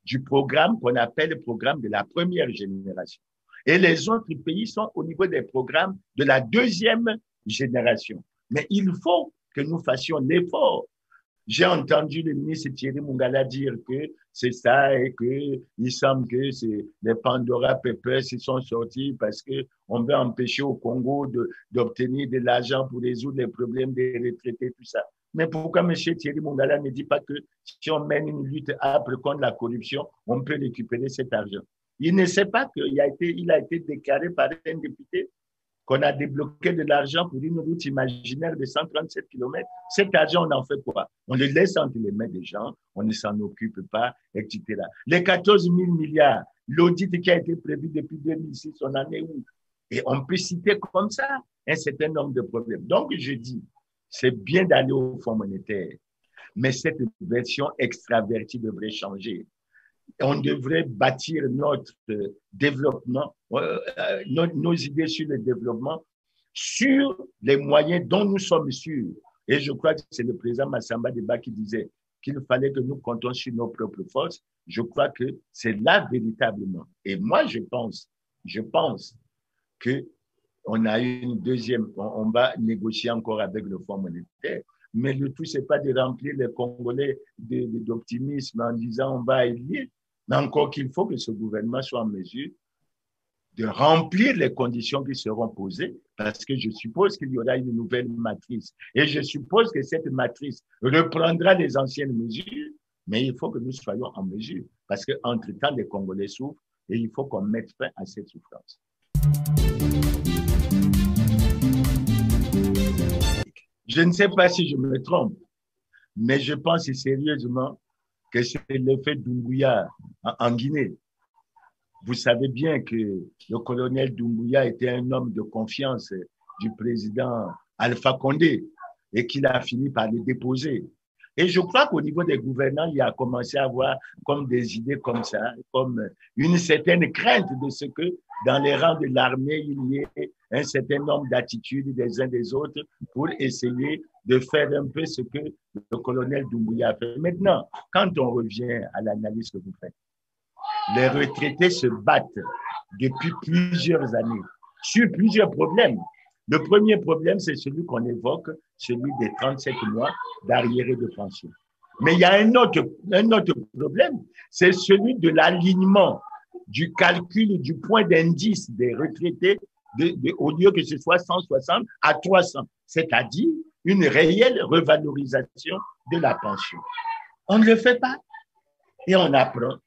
du programme qu'on appelle le programme de la première génération. Et les autres pays sont au niveau des programmes de la deuxième génération. Mais il faut que nous fassions l'effort. J'ai entendu le ministre Thierry Mungala dire que c'est ça et que il semble que c'est les Pandora Papers qui sont sortis parce que on veut empêcher au Congo d'obtenir de l'argent pour résoudre les problèmes des retraités, tout ça. Mais pourquoi M. Thierry Mungala ne dit pas que si on mène une lutte âpre contre la corruption, on peut récupérer cet argent? Il ne sait pas qu'il a été déclaré par un député qu'on a débloqué de l'argent pour une route imaginaire de 137 km. Cet argent, on en fait quoi? On le laisse entre les mains des gens, on ne s'en occupe pas, etc. Les 14 000 milliards, l'audit qui a été prévu depuis 2006, on en est où? Et on peut citer comme ça un certain nombre de problèmes. Donc, je dis, c'est bien d'aller au Fonds monétaire, mais cette version extravertie devrait changer. On devrait bâtir notre développement, nos idées sur le développement, sur les moyens dont nous sommes sûrs. Et je crois que c'est le président Massamba Deba qui disait qu'il fallait que nous comptons sur nos propres forces. Je crois que c'est là véritablement. Et moi, je pense que on a une deuxième, on va négocier encore avec le Fonds monétaire. Mais le tout, c'est pas de remplir les Congolais d'optimisme en disant on va élire, mais encore qu'il faut que ce gouvernement soit en mesure de remplir les conditions qui seront posées, parce que je suppose qu'il y aura une nouvelle matrice. Et je suppose que cette matrice reprendra les anciennes mesures, mais il faut que nous soyons en mesure, parce qu'entre-temps, les Congolais souffrent et il faut qu'on mette fin à cette souffrance. Je ne sais pas si je me trompe, mais je pense sérieusement que c'est l'effet Doumbouya en Guinée. Vous savez bien que le colonel Doumbouya était un homme de confiance du président Alpha Condé et qu'il a fini par le déposer. Et je crois qu'au niveau des gouvernants, il a commencé à avoir comme des idées comme ça, comme une certaine crainte de ce que dans les rangs de l'armée, il y ait un certain nombre d'attitudes des uns des autres pour essayer de faire un peu ce que le colonel Doumbouya a fait. Maintenant, quand on revient à l'analyse que vous faites, les retraités se battent depuis plusieurs années sur plusieurs problèmes. Le premier problème, c'est celui qu'on évoque, celui des 37 mois d'arriérés de pension. Mais il y a un autre problème, c'est celui de l'alignement du calcul du point d'indice des retraités au lieu que ce soit 160 à 300, c'est-à-dire une réelle revalorisation de la pension. On ne le fait pas et on apprend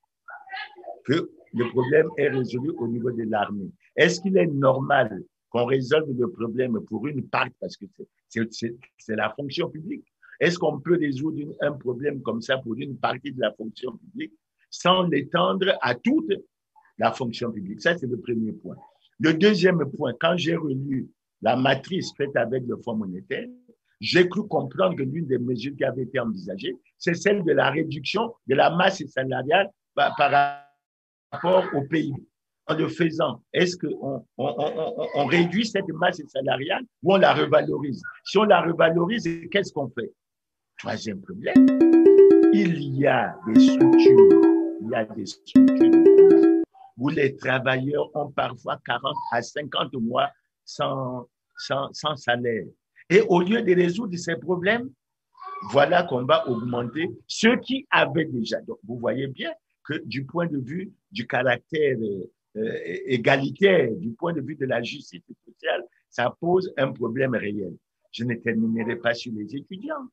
que le problème est résolu au niveau de l'armée. Est-ce qu'il est normal qu'on résolve le problème pour une partie, parce que c'est la fonction publique? Est-ce qu'on peut résoudre un problème comme ça pour une partie de la fonction publique sans l'étendre à toute la fonction publique? Ça, c'est le premier point. Le deuxième point, quand j'ai relu la matrice faite avec le Fonds monétaire, j'ai cru comprendre que l'une des mesures qui avait été envisagée, c'est celle de la réduction de la masse salariale par rapport au PIB. En le faisant, est-ce qu'on réduit cette masse salariale ou on la revalorise? Si on la revalorise, qu'est-ce qu'on fait? Troisième problème, il y a des structures où les travailleurs ont parfois 40 à 50 mois sans salaire. Et au lieu de résoudre ces problèmes, voilà qu'on va augmenter ceux qui avaient déjà. Donc, vous voyez bien que du point de vue du caractère égalitaire, du point de vue de la justice sociale, ça pose un problème réel. Je ne terminerai pas sur les étudiants.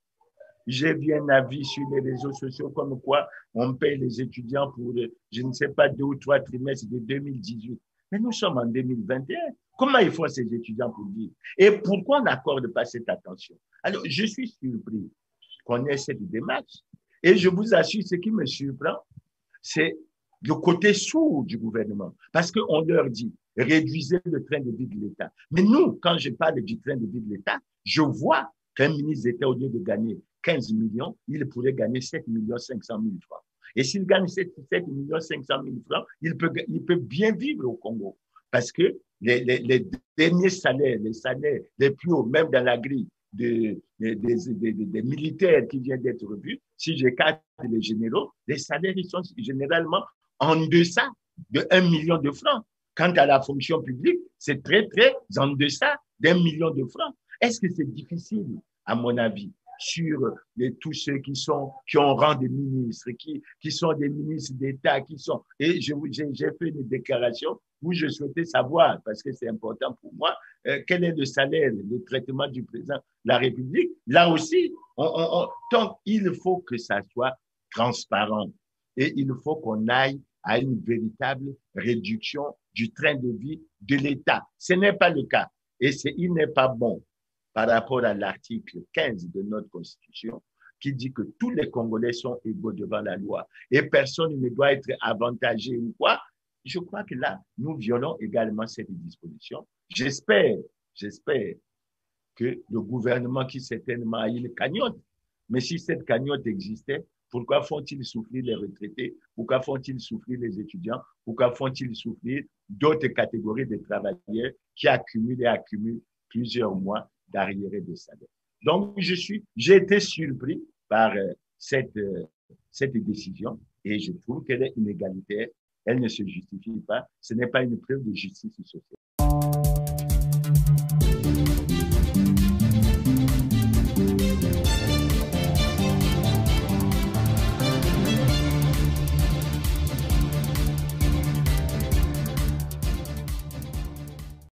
J'ai vu un avis sur les réseaux sociaux comme quoi on paye les étudiants pour, je ne sais pas, 2 ou 3 trimestres de 2018. Mais nous sommes en 2021. Comment ils font ces étudiants pour vivre? Et pourquoi on n'accorde pas cette attention? Alors, je suis surpris qu'on ait cette démarche. Et je vous assure, ce qui me surprend, c'est le côté sourd du gouvernement. Parce qu'on leur dit, réduisez le train de vie de l'État. Mais nous, quand je parle du train de vie de l'État, je vois qu'un ministre d'État, au lieu de gagner 15 millions, il pourrait gagner 7 500 000 francs. Et s'il gagne 7 500 000 francs, il peut bien vivre au Congo. Parce que les derniers salaires, les salaires les plus hauts, même dans la grille des militaires qui viennent d'être revus, si j'écarte les généraux, les salaires ils sont généralement en deçà de 1 million de francs. Quant à la fonction publique, c'est très, très en deçà d'1 million de francs. Est-ce que c'est difficile, à mon avis, sur tous ceux qui ont rang de ministres, qui sont des ministres d'État, et j'ai fait une déclaration où je souhaitais savoir, parce que c'est important pour moi, quel est le salaire, le traitement du président de la République. Là aussi, donc il faut que ça soit transparent et il faut qu'on aille à une véritable réduction du train de vie de l'État. Ce n'est pas le cas et il n'est pas bon par rapport à l'article 15 de notre Constitution qui dit que tous les Congolais sont égaux devant la loi et personne ne doit être avantagé ou quoi. Je crois que là, nous violons également cette disposition. J'espère que le gouvernement qui certainement a une cagnotte, mais si cette cagnotte existait, pourquoi font-ils souffrir les retraités? Pourquoi font-ils souffrir les étudiants? Pourquoi font-ils souffrir d'autres catégories de travailleurs qui accumulent et accumulent plusieurs mois d'arriérés de salaire? Donc, j'ai été surpris par cette décision et je trouve qu'elle est inégalitaire. Elle ne se justifie pas. Ce n'est pas une preuve de justice sociale.